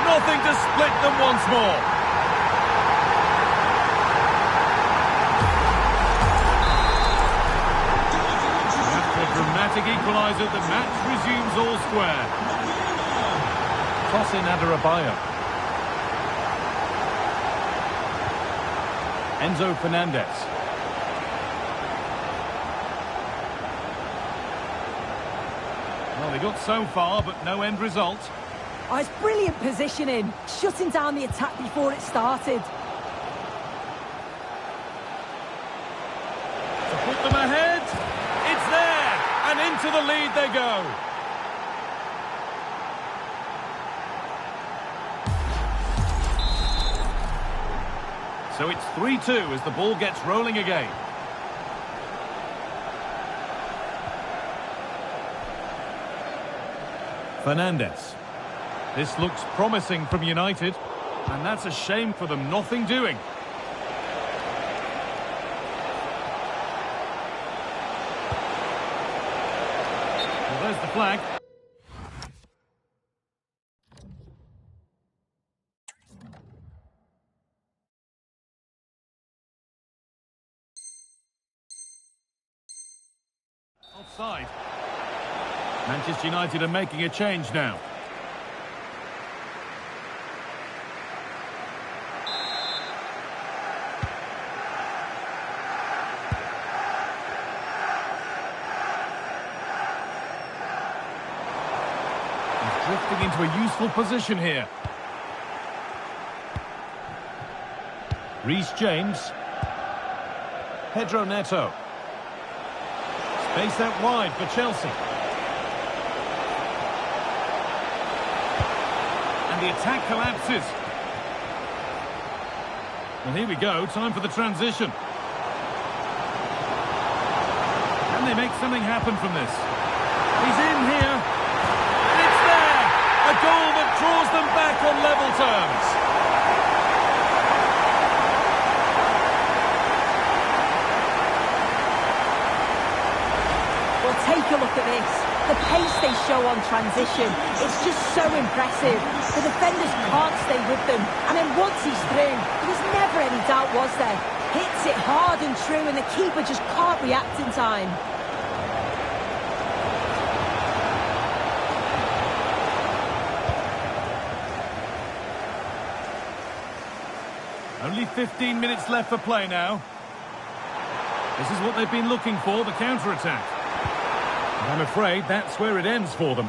Nothing to split them once more. After a dramatic equaliser, the match resumes all square. Toss in Adarabioyo. Enzo Fernandez. Well, they got so far, but no end result. Oh, it's brilliant positioning, shutting down the attack before it started. To put them ahead, it's there, and into the lead they go. So it's 3-2 as the ball gets rolling again. Fernandez. This looks promising from United, and that's a shame for them. Nothing doing. Well, there's the flag. Offside. Manchester United are making a change now. Drifting into a useful position here. Reece James. Pedro Neto. Space out wide for Chelsea. And the attack collapses. Well, here we go. Time for the transition. Can they make something happen from this? He's in here. A goal that draws them back on level terms. Well, take a look at this. The pace they show on transition, it's just so impressive. The defenders can't stay with them. And then once he's through, there was never any doubt, was there? Hits it hard and true, and the keeper just can't react in time. Only 15 minutes left for play now. This is what they've been looking for, the counter-attack. And I'm afraid that's where it ends for them.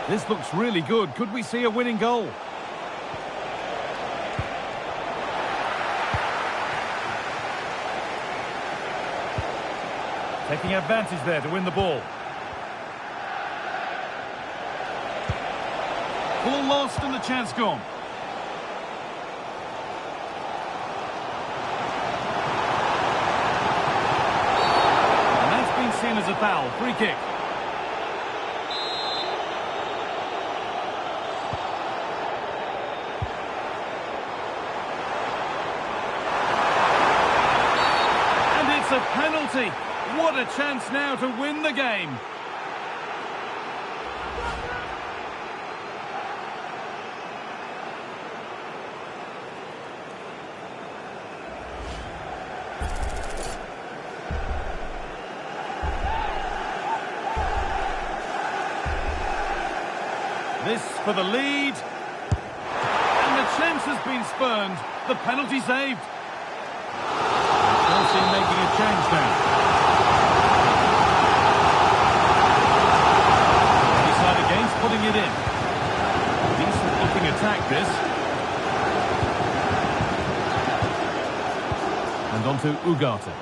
This looks really good. Could we see a winning goal? Taking advantage there to win the ball. Ball lost and the chance gone. And that's been seen as a foul. Free kick. And it's a penalty. What a chance now to win the game. This for the lead. And the chance has been spurned. The penalty saved. Chelsea making a change now. Decide against putting it in. Decent looking attack this. And on to Ugarte.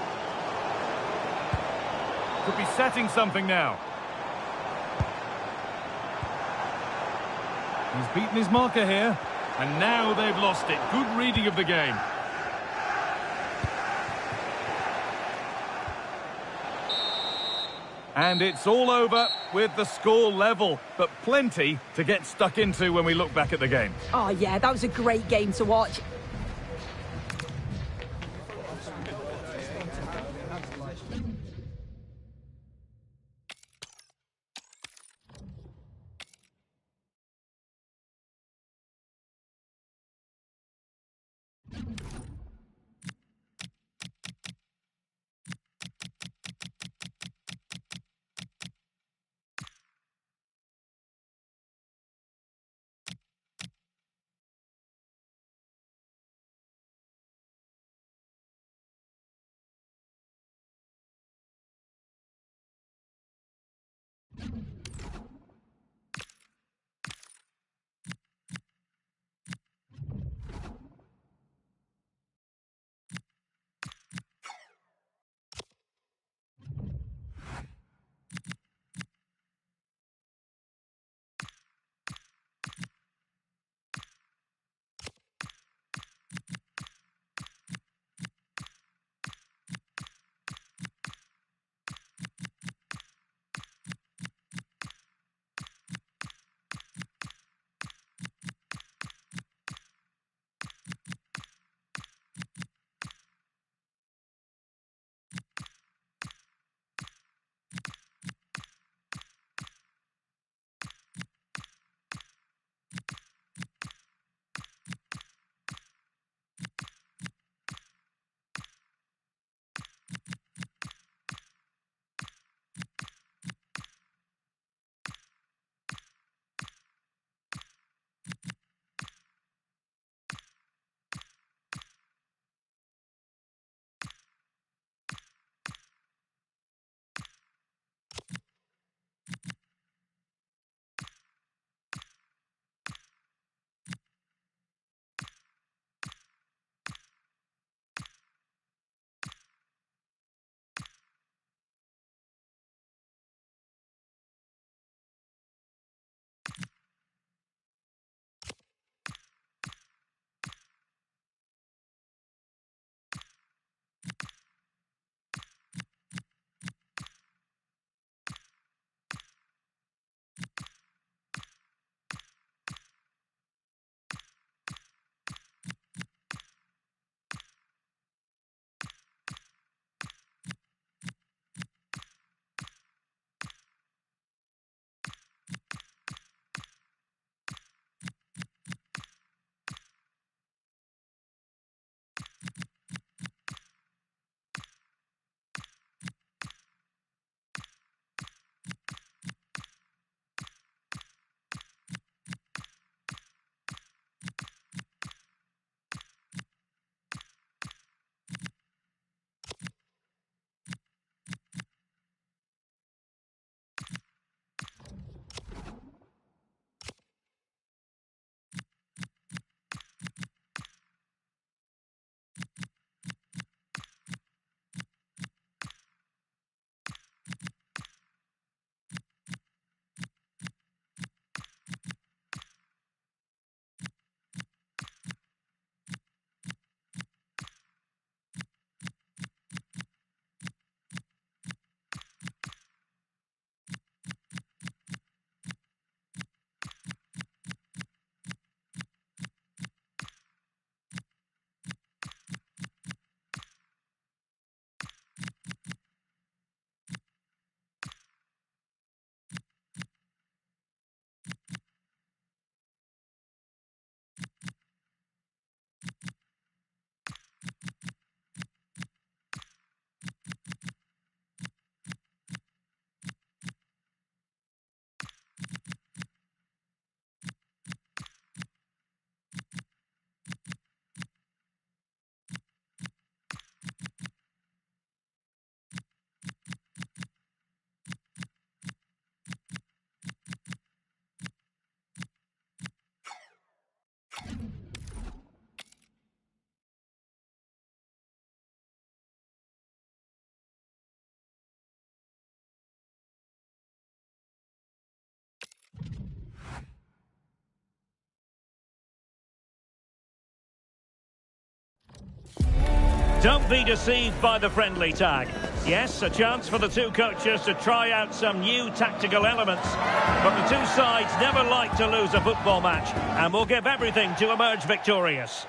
Could be setting something now. He's beaten his marker here, and now they've lost it. Good reading of the game. And it's all over with the score level, but plenty to get stuck into when we look back at the game. Oh yeah, that was a great game to watch. Don't be deceived by the friendly tag. Yes, a chance for the two coaches to try out some new tactical elements. But the two sides never like to lose a football match and will give everything to emerge victorious.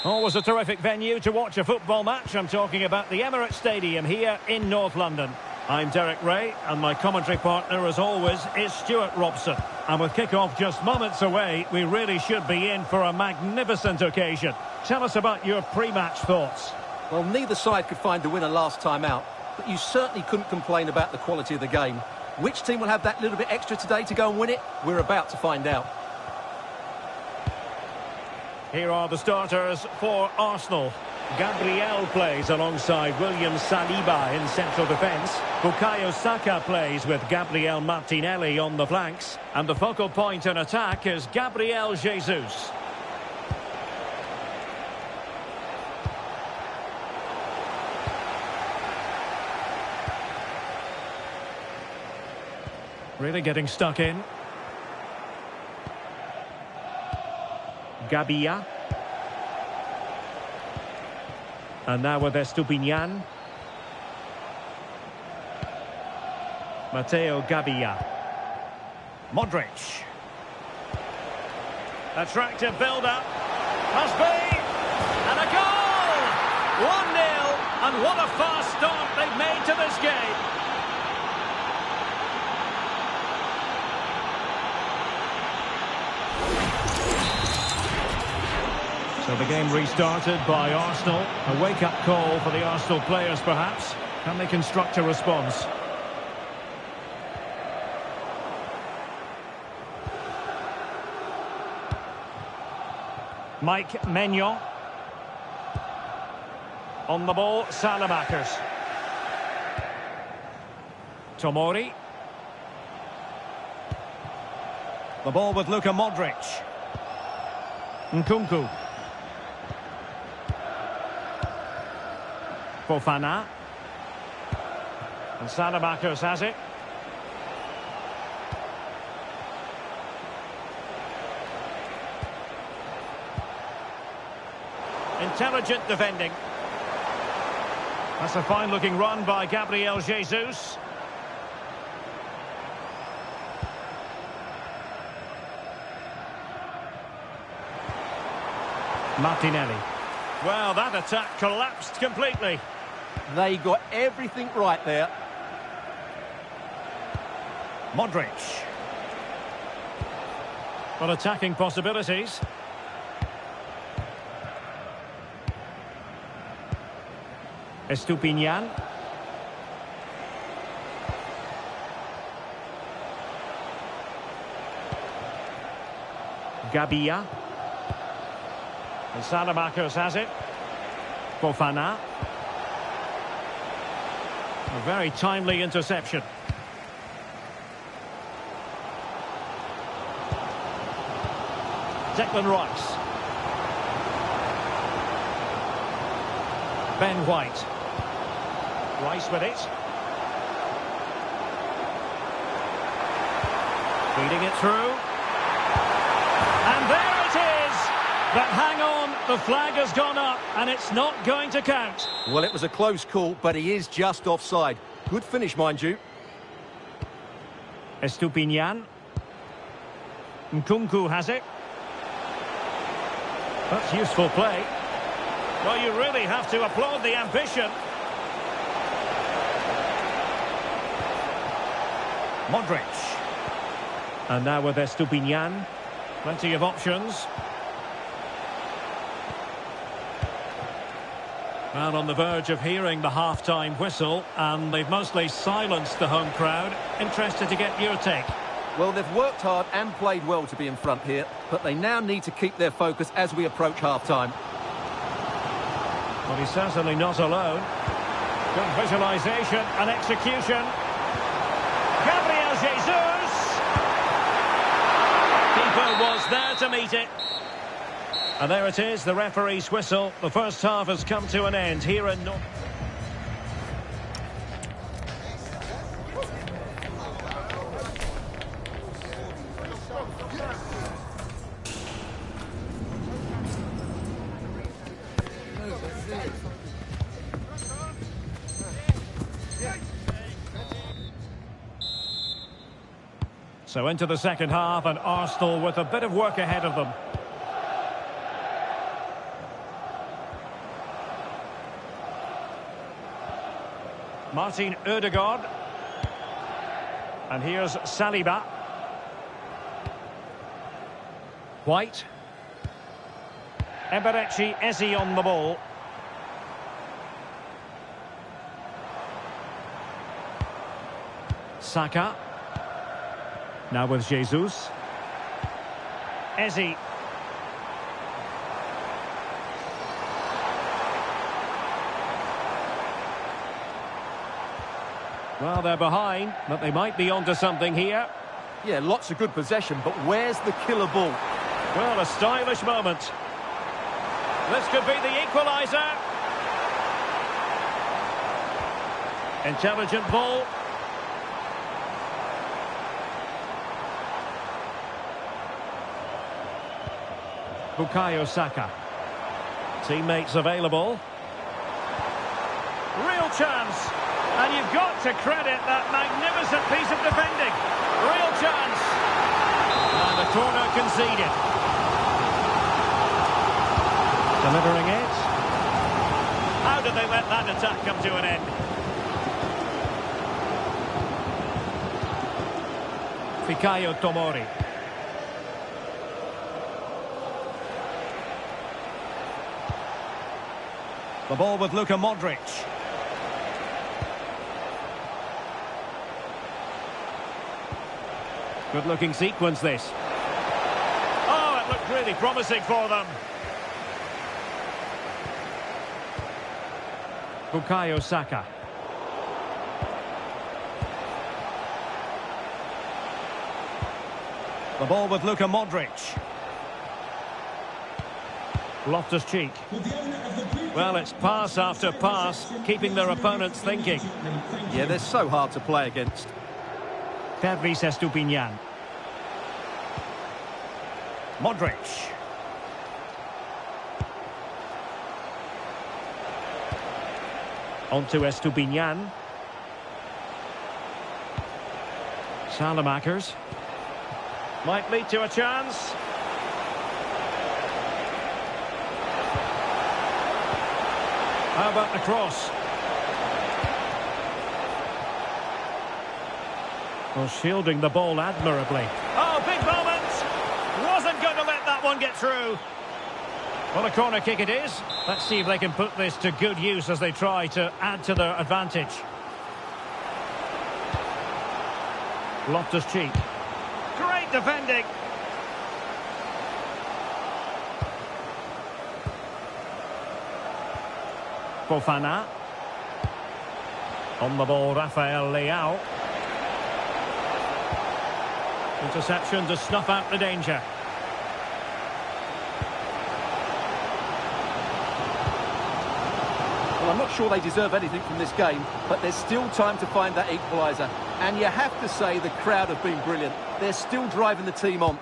Always a terrific venue to watch a football match. I'm talking about the Emirates Stadium here in North London. I'm Derek Ray, and my commentary partner, as always, is Stuart Robson. And with kick-off just moments away, we really should be in for a magnificent occasion. Tell us about your pre-match thoughts. Well, neither side could find the winner last time out, but you certainly couldn't complain about the quality of the game. Which team will have that little bit extra today to go and win it? We're about to find out. Here are the starters for Arsenal. Gabriel plays alongside William Saliba in central defence. Bukayo Saka plays with Gabriel Martinelli on the flanks. And the focal point in attack is Gabriel Jesus. Really getting stuck in. Gabia. And now with Estupinian. Matteo Gabia. Modric. Attractive build-up. Must be. And a goal! 1-0. And what a fast start they've made to this game. So the game restarted by Arsenal. A wake-up call for the Arsenal players, perhaps. Can they construct a response? Mike Maignan. On the ball, Salamakers. Tomori. The ball with Luka Modric. Nkunku. Fofana. And Salamakers has it. Intelligent defending. That's a fine-looking run by Gabriel Jesus. Martinelli. Well, that attack collapsed completely. They got everything right there. Modric. Well, attacking possibilities. Estupinian. Gabia. And Salamakers has it. Fofana. A very timely interception. Declan Rice. Ben White. Rice with it. Feeding it through. And there it is! But hang on, the flag has gone up and it's not going to count. Well, it was a close call, but he is just offside. Good finish, mind you. Estupinian. Nkunku has it. That's useful play. Well, you really have to applaud the ambition. Modric. And now with Estupinian. Plenty of options. Well, on the verge of hearing the half-time whistle, and they've mostly silenced the home crowd. Interested to get your take. Well, they've worked hard and played well to be in front here, but they now need to keep their focus as we approach half-time. Well, he's certainly not alone. Good visualisation and execution. Gabriel Jesus! Keeper was there to meet it. And there it is, the referee's whistle. The first half has come to an end here in North. So into the second half, and Arsenal with a bit of work ahead of them. Martin Ødegaard. And here's Saliba. White. Eberechi Eze on the ball. Saka. Now with Jesus. Eze. Well, they're behind, but they might be onto something here. Yeah, lots of good possession, but where's the killer ball? Well, a stylish moment. This could be the equaliser. Intelligent ball. Bukayo Saka. Teammates available. Real chance. And you've got to credit that magnificent piece of defending. Real chance. And the corner conceded. Delivering it. How did they let that attack come to an end? Fikayo Tomori. The ball with Luka Modric. Good-looking sequence, this. Oh, it looked really promising for them. Bukayo Saka. The ball with Luka Modric. Loftus-Cheek. Well, it's pass after pass, keeping their opponents thinking. Yeah, they're so hard to play against. Pervis Estupiñán. Modric. On to Estupiñán. Salamakers. Might lead to a chance. How about the cross? Well, shielding the ball admirably. Oh, big moment! Wasn't going to let that one get through. Well, a corner kick it is. Let's see if they can put this to good use as they try to add to their advantage. Loftus-Cheek. Great defending. Fofana. On the ball, Rafael Leao. Interception to snuff out the danger. Well, I'm not sure they deserve anything from this game, but there's still time to find that equaliser. And you have to say the crowd have been brilliant. They're still driving the team on.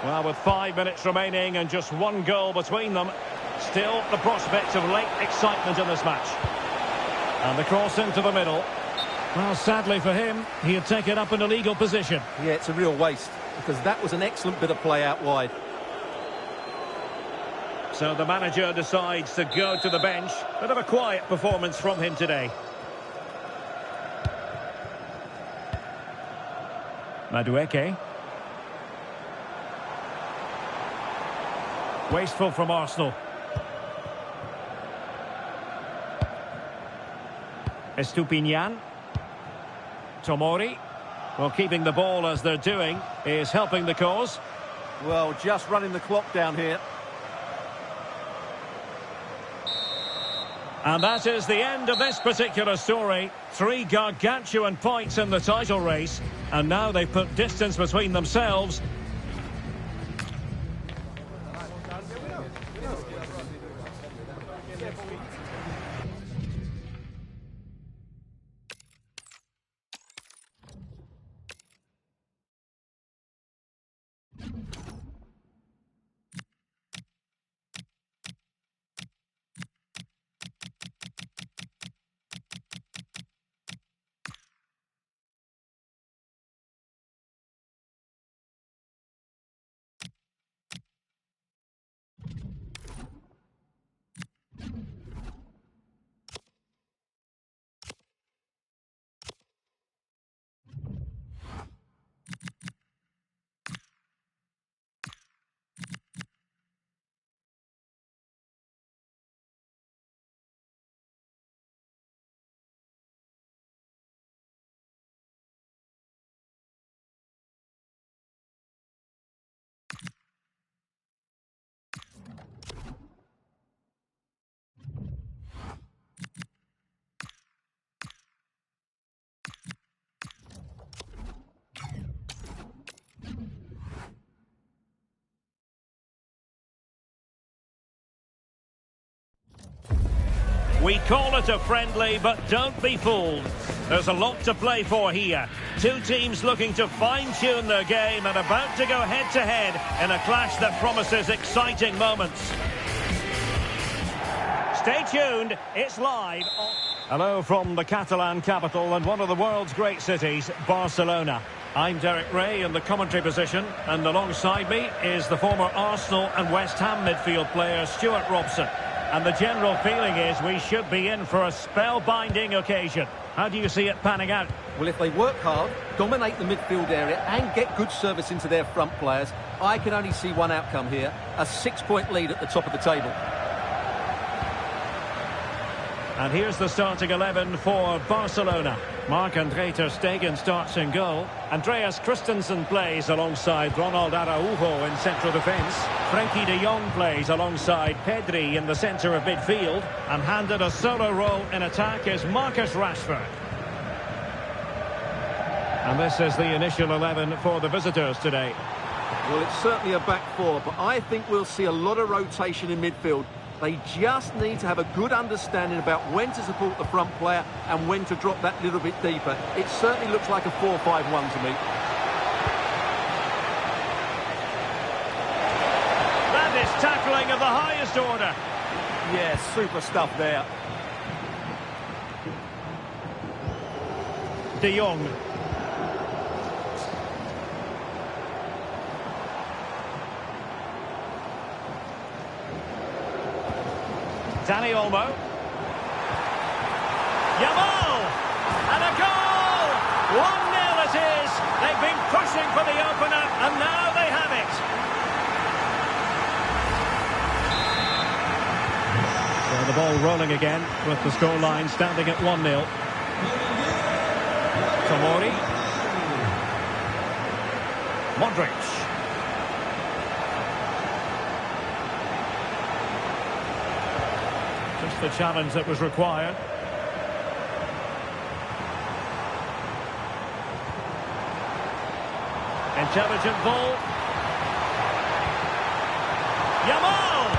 Well, with 5 minutes remaining and just one goal between them, still the prospect of late excitement in this match. And the cross into the middle. Well, sadly for him, he had taken up an illegal position. Yeah, it's a real waste, because that was an excellent bit of play out wide. So the manager decides to go to the bench. Bit of a quiet performance from him today. Madueke. Wasteful from Arsenal. Estupiñán. Tomori. Well, keeping the ball as they're doing is helping the cause. Well, just running the clock down here. And that is the end of this particular story. 3 gargantuan points in the title race. And now they've put distance between themselves. We call it a friendly, but don't be fooled. There's a lot to play for here. Two teams looking to fine-tune their game and about to go head-to-head in a clash that promises exciting moments. Stay tuned, it's live. Hello from the Catalan capital and one of the world's great cities, Barcelona. I'm Derek Ray in the commentary position, and alongside me is the former Arsenal and West Ham midfield player Stuart Robson. And the general feeling is we should be in for a spellbinding occasion. How do you see it panning out? Well, if they work hard, dominate the midfield area and get good service into their front players, I can only see one outcome here, a 6-point lead at the top of the table. And here's the starting 11 for Barcelona. Marc-André ter Stegen starts in goal. Andreas Christensen plays alongside Ronald Araujo in central defence. Frenkie de Jong plays alongside Pedri in the centre of midfield. And handed a solo role in attack is Marcus Rashford. And this is the initial 11 for the visitors today. Well, it's certainly a back four, but I think we'll see a lot of rotation in midfield. They just need to have a good understanding about when to support the front player and when to drop that little bit deeper. It certainly looks like a 4-5-1 to me. That is tackling of the highest order. Yeah, super stuff there. De Jong. Dani Olmo. Yamal! And a goal! 1-0 it is! They've been pushing for the opener, and now they have it! So the ball rolling again, with the scoreline standing at 1-0. Tomori. Modric. The challenge that was required. Intelligent ball. Yamal!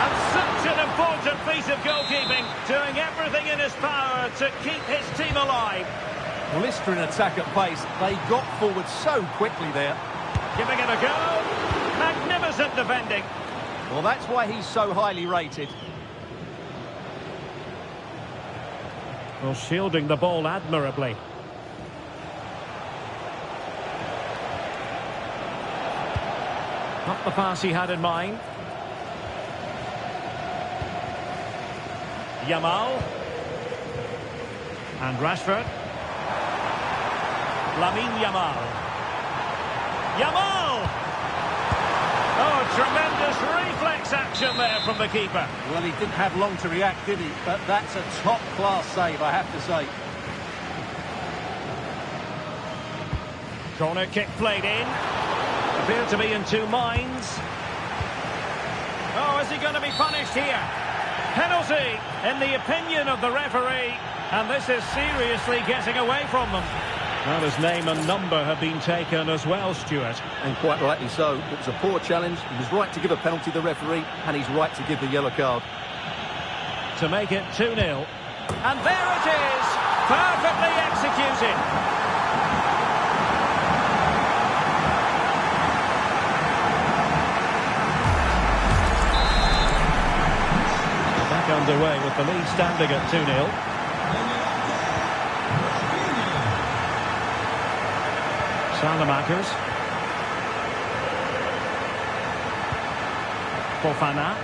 And such an important piece of goalkeeping, doing everything in his power to keep his team alive. Blistering attack at pace. They got forward so quickly there. Giving it a go. Magnificent defending. Well, that's why he's so highly rated. Well, shielding the ball admirably. Not the pass he had in mind. Yamal. And Rashford. Lamine Yamal. Yamal! Oh, tremendous reflex action there from the keeper. Well, he didn't have long to react, did he? But that's a top-class save, I have to say. Corner kick played in. Appeared to be in two minds. Oh, is he going to be punished here? Penalty, in the opinion of the referee. And this is seriously getting away from them. Well, his name and number have been taken as well, Stuart. And quite rightly so. It was a poor challenge. He was right to give a penalty to the referee, and he's right to give the yellow card. To make it 2-0. And there it is! Perfectly executed. Back underway with the lead standing at 2-0. Salamakers. Fofana.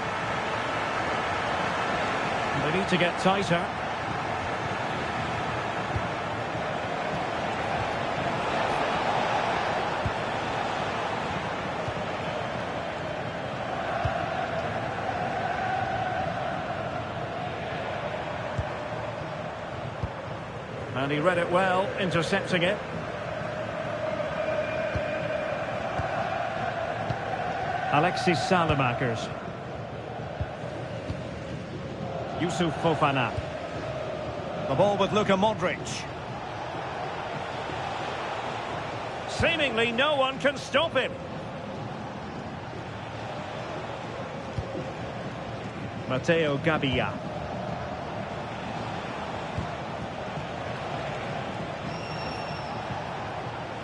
They need to get tighter. And he read it well, intercepting it. Alexis Salamakers. Yusuf Fofana. The ball with Luka Modric. Seemingly no one can stop him. Matteo Gabbia.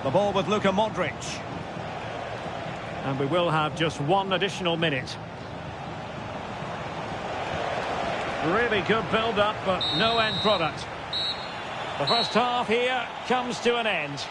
The ball with Luka Modric. And we will have just one additional minute. Really good build-up, but no end product. The first half here comes to an end.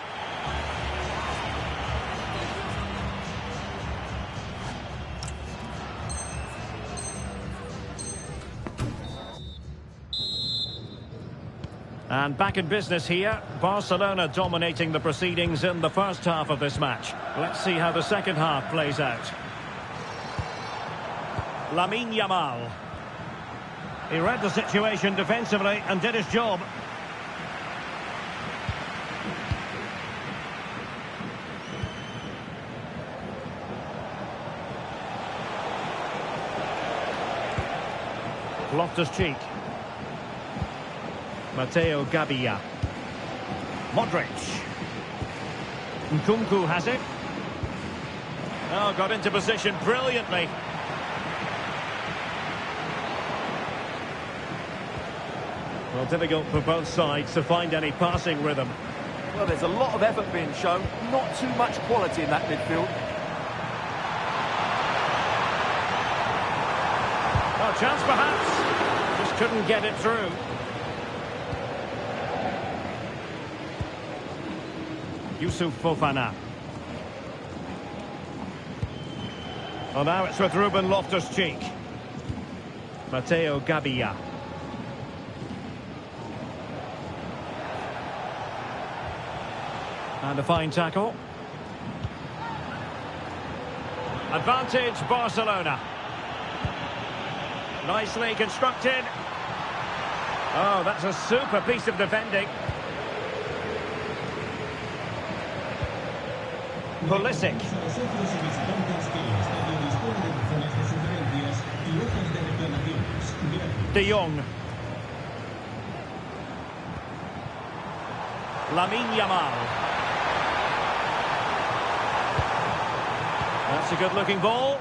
And back in business here, Barcelona dominating the proceedings in the first half of this match. Let's see how the second half plays out. Lamine Yamal. He read the situation defensively and did his job. Loftus-Cheek. Matteo Gabbia. Modric. Nkunku has it. Oh, got into position brilliantly. Well, difficult for both sides to find any passing rhythm. Well, there's a lot of effort being shown, not too much quality in that midfield. Well, chance perhaps. Just couldn't get it through. Yusuf Fofana. Well, now it's with Ruben Loftus-Cheek. Matteo Gabbia. And a fine tackle. Advantage Barcelona. Nicely constructed. Oh, that's a super piece of defending. Pulisic. De Jong. Lamine Yamal. That's a good-looking ball.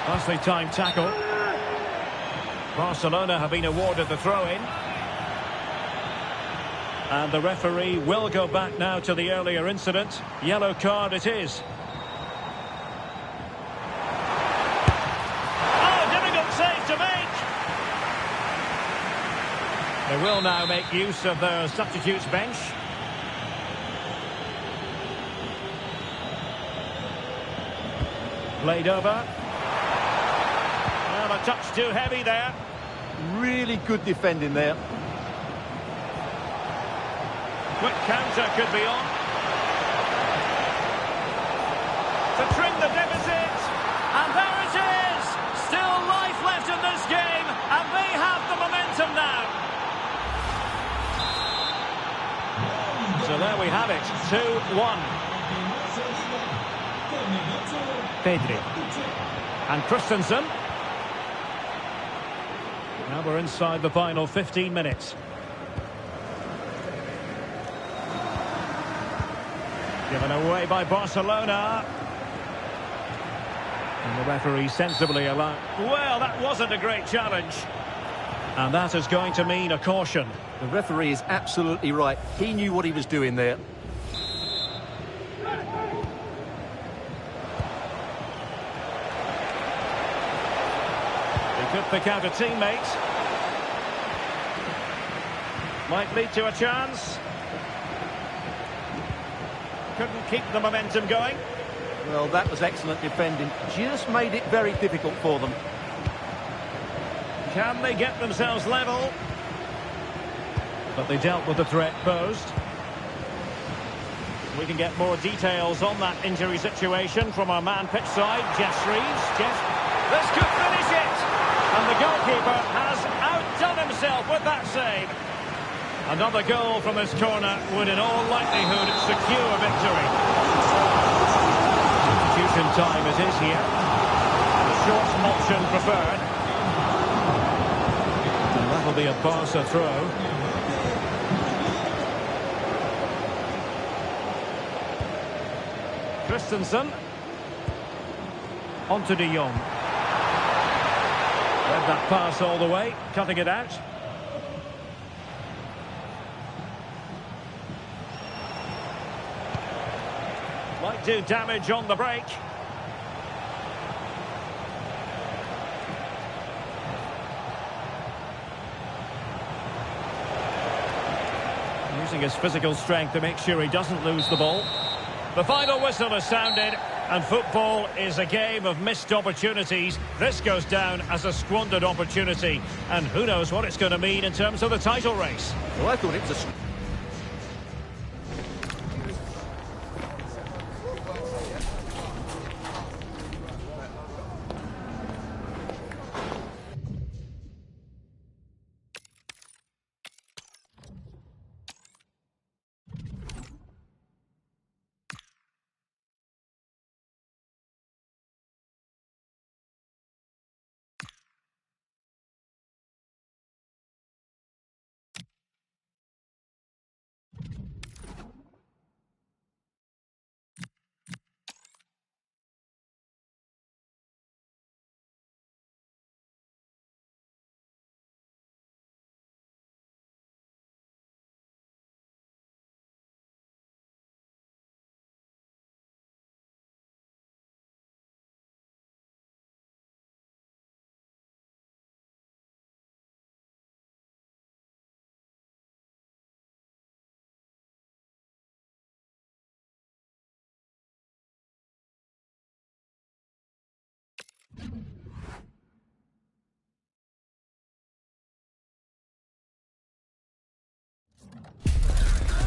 Nicely timed tackle. Barcelona have been awarded the throw-in. And the referee will go back now to the earlier incident. Yellow card it is. Oh, difficult save to make. They will now make use of their substitutes bench. Played over. Well, a touch too heavy there. Really good defending there. Quick counter could be on. To trim the deficit. And there it is. Still life left in this game. And they have the momentum now. So there we have it. 2-1. Pedri. And Christensen. Now we're inside the final 15 minutes. Given away by Barcelona. And the referee sensibly allowed. Well, that wasn't a great challenge. And that is going to mean a caution. The referee is absolutely right. He knew what he was doing there. He could pick out a teammate. Might lead to a chance. Couldn't keep the momentum going. Well, that was excellent defending. Just made it very difficult for them. Can they get themselves level? But they dealt with the threat posed. We can get more details on that injury situation from our man pitch side, Jeff Reeves. Jeff, this could finish it! And the goalkeeper has outdone himself with that save. Another goal from this corner would in all likelihood secure victory. Substitution time it is here. The short option preferred. And that'll be a Barca throw. Christensen. On to De Jong. Read That pass all the way, cutting it out. Might do damage on the break. Using his physical strength to make sure he doesn't lose the ball. The final whistle has sounded, and football is a game of missed opportunities. This goes down as a squandered opportunity, and who knows what it's going to mean in terms of the title race. Well, I thought it was a...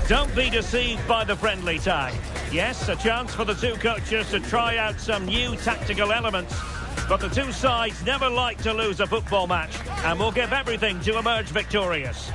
Don't be deceived by the friendly tag. Yes, a chance for the two coaches to try out some new tactical elements. But the two sides never like to lose a football match, and will give everything to emerge victorious.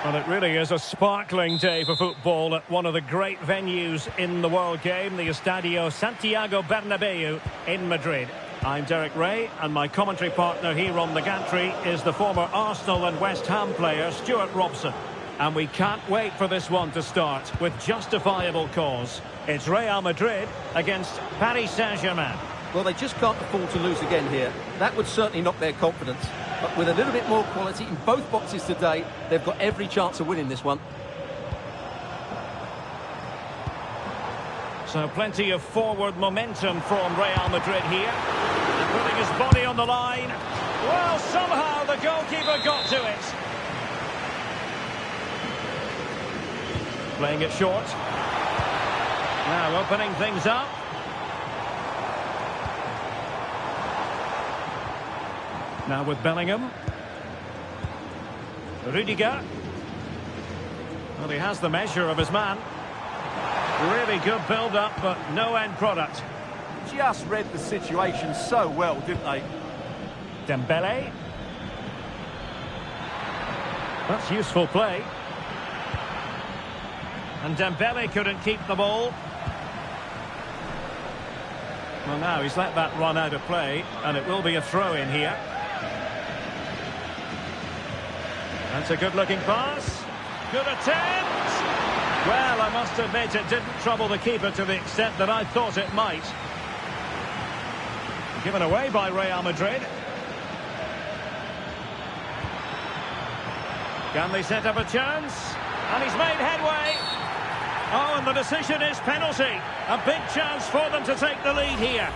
Well, it really is a sparkling day for football at one of the great venues in the world game, the Estadio Santiago Bernabeu in Madrid. I'm Derek Ray, and my commentary partner here on the gantry is the former Arsenal and West Ham player Stuart Robson. And we can't wait for this one to start with justifiable cause. It's Real Madrid against Paris Saint-Germain. Well, they just can't afford to lose again here. That would certainly knock their confidence. But with a little bit more quality in both boxes today, they've got every chance of winning this one. So plenty of forward momentum from Real Madrid here. And putting his body on the line. Well, somehow the goalkeeper got to it. Playing it short. Now opening things up. Now with Bellingham. Rudiger. Well, he has the measure of his man. Really good build-up, but no end product. Just read the situation so well, didn't they? Dembele. That's useful play. And Dembele couldn't keep the ball. Well, now he's let that run out of play, and it will be a throw-in here. That's a good-looking pass. Good attempt. Well, I must admit it didn't trouble the keeper to the extent that I thought it might. Given away by Real Madrid. Can they set up a chance? And he's made headway. Oh, and the decision is penalty. A big chance for them to take the lead here.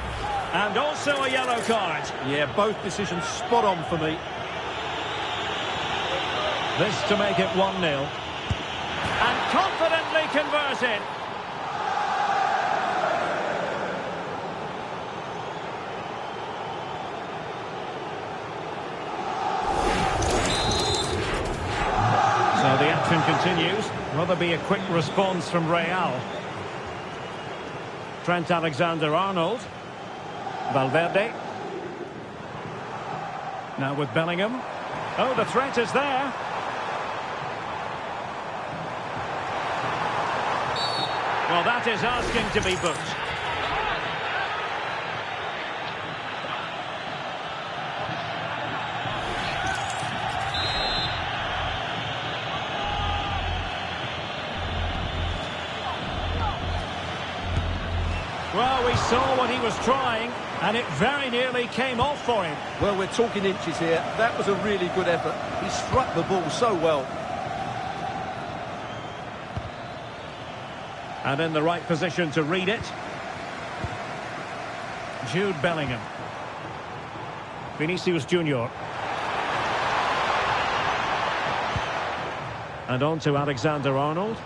And also a yellow card. Yeah, both decisions spot on for me. This to make it 1-0. And confidently converted. So the action continues. Will there be a quick response from Real? Trent Alexander-Arnold. Valverde. Now with Bellingham. Oh, the threat is there. Well, that is asking to be booked. Well, we saw what he was trying. And it very nearly came off for him. Well, we're talking inches here. That was a really good effort. He struck the ball so well. And in the right position to read it. Jude Bellingham. Vinicius Junior. And on to Alexander-Arnold.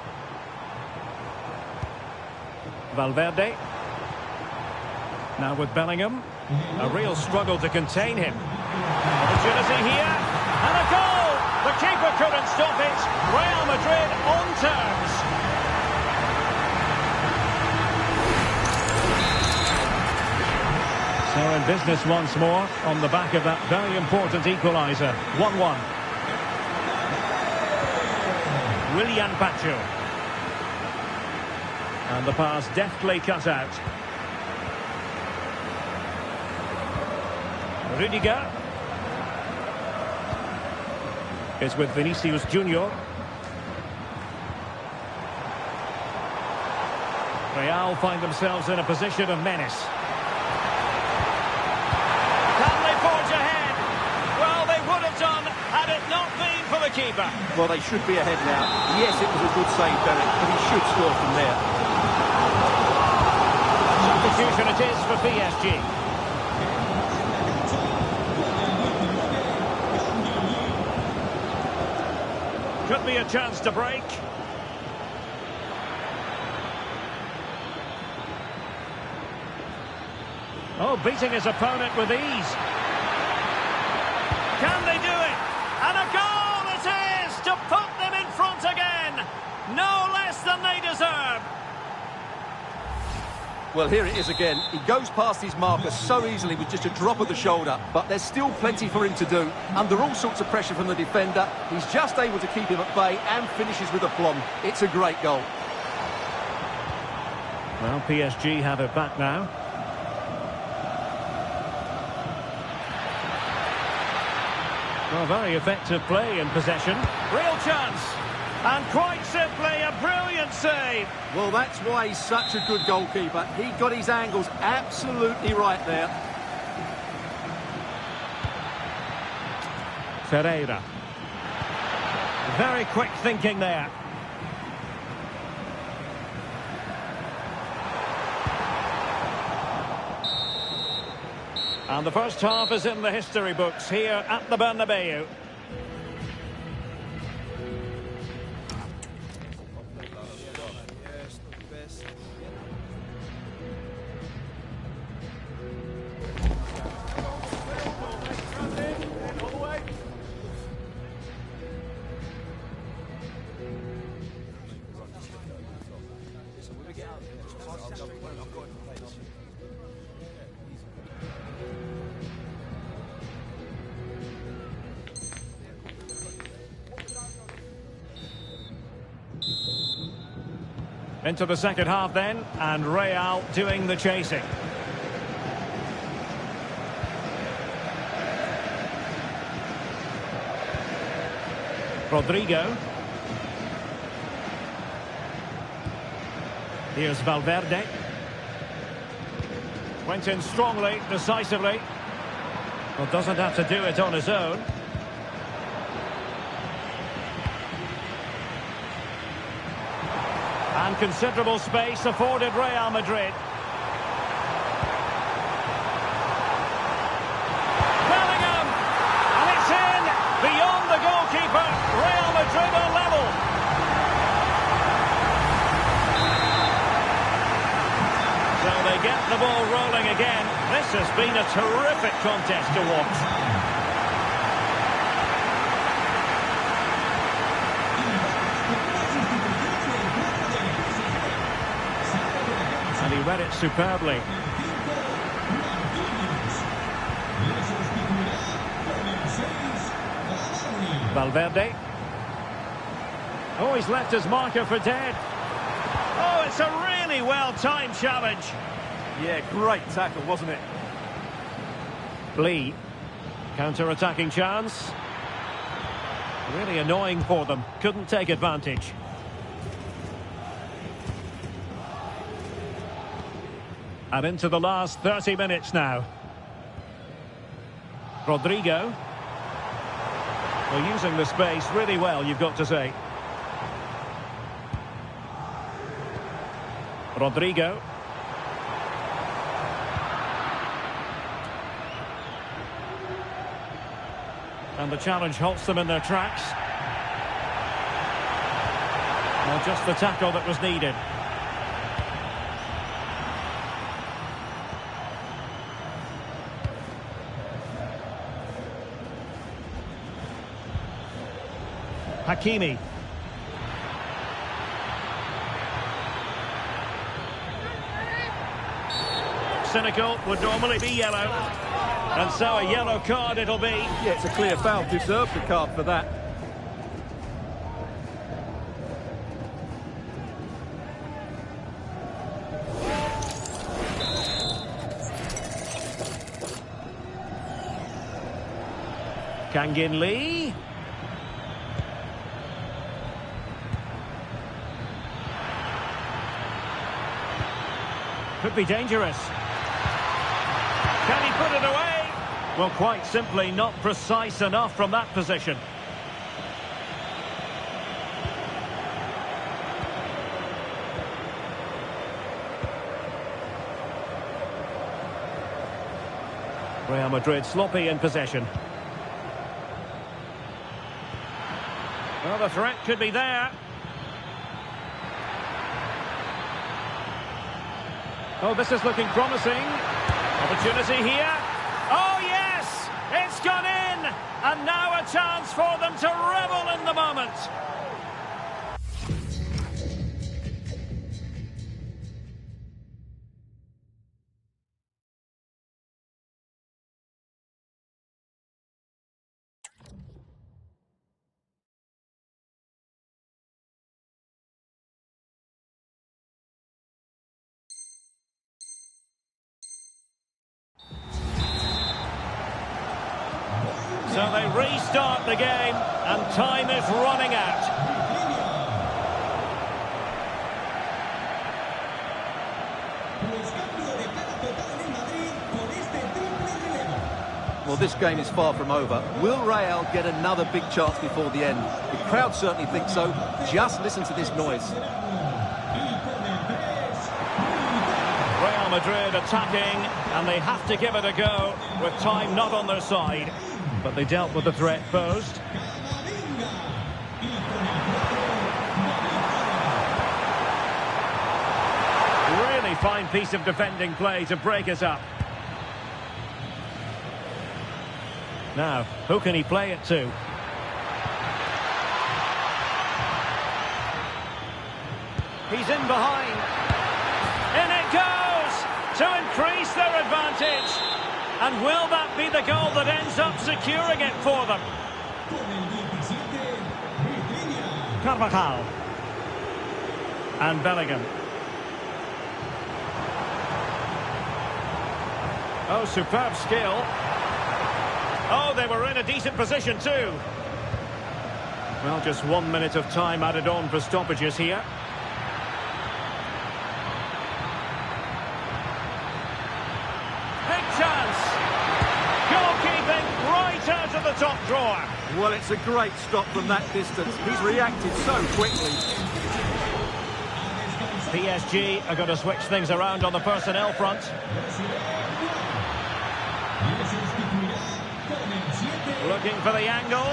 Valverde. Now with Bellingham. A real struggle to contain him. Opportunity here. And a goal! The keeper couldn't stop it. Real Madrid on terms. So in business once more on the back of that very important equaliser. 1-1. Willian Pacho. And the pass deftly cut out. Rüdiger is with Vinicius Junior. Real find themselves in a position of menace. Can they forge ahead? Well, they would have done had it not been for the keeper. Well, they should be ahead now. Yes, it was a good save, Derek, but he should score from there. Substitution it is for PSG. Could be a chance to break. Oh, beating his opponent with ease. Can they do it? And a goal it is to put them in front again. No less than they deserve. Well, here it is again. He goes past his marker so easily with just a drop of the shoulder, but there's still plenty for him to do. Under all sorts of pressure from the defender, he's just able to keep him at bay and finishes with aplomb. It's a great goal. Well, PSG have it back now. Well, very effective play in possession. Real chance. And quite simply, a brilliant save. Well, that's why he's such a good goalkeeper. He got his angles absolutely right there. Ferreira. Very quick thinking there. And the first half is in the history books here at the Bernabeu. Into the second half then, and Real doing the chasing. Rodrigo. Here's Valverde. Went in strongly, decisively. Well, doesn't have to do it on his own. And considerable space afforded Real Madrid. Bellingham! And it's in! Beyond the goalkeeper, Real Madrid are level. So they get the ball rolling again. This has been a terrific contest to watch. And he read it superbly. Valverde. Oh, he's left his marker for dead. Oh, it's a really well-timed challenge. Yeah, great tackle, wasn't it? Lee. Counter-attacking chance. Really annoying for them. Couldn't take advantage. And into the last 30 minutes now. Rodrigo. Well, using the space really well, you've got to say. Rodrigo. And the challenge halts them in their tracks. Well, just the tackle that was needed. Hakimi. Cynical would normally be yellow. And so a yellow card it'll be. Yeah, it's a clear foul. Deserved the card for that. Kangin Lee. Could be dangerous. Can he put it away? Well, quite simply not precise enough from that position. Real Madrid sloppy in possession. Well, the threat could be there. Oh, this is looking promising. Opportunity here. Oh, yes! It's gone in! And now a chance for them to revel in the moment. So they restart the game, and time is running out. Well, this game is far from over. Will Real get another big chance before the end? The crowd certainly think so. Just listen to this noise. Real Madrid attacking, and they have to give it a go with time not on their side. But they dealt with the threat posed. Really fine piece of defending play to break us up. Now, who can he play it to? He's in behind. In it goes to increase their advantage. And will that be the goal that ends up securing it for them? Carvajal. And Bellingham. Oh, superb skill. Oh, they were in a decent position too. Well, just 1 minute of time added on for stoppages here. Big chance. Goalkeeping right out of the top drawer. Well, it's a great stop from that distance. He's reacted so quickly. PSG are going to switch things around on the personnel front. Looking for the angle.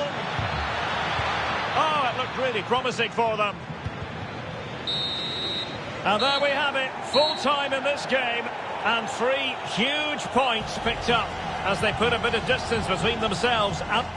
Oh, it looked really promising for them. And there we have it. Full time in this game. And 3 huge points picked up as they put a bit of distance between themselves and...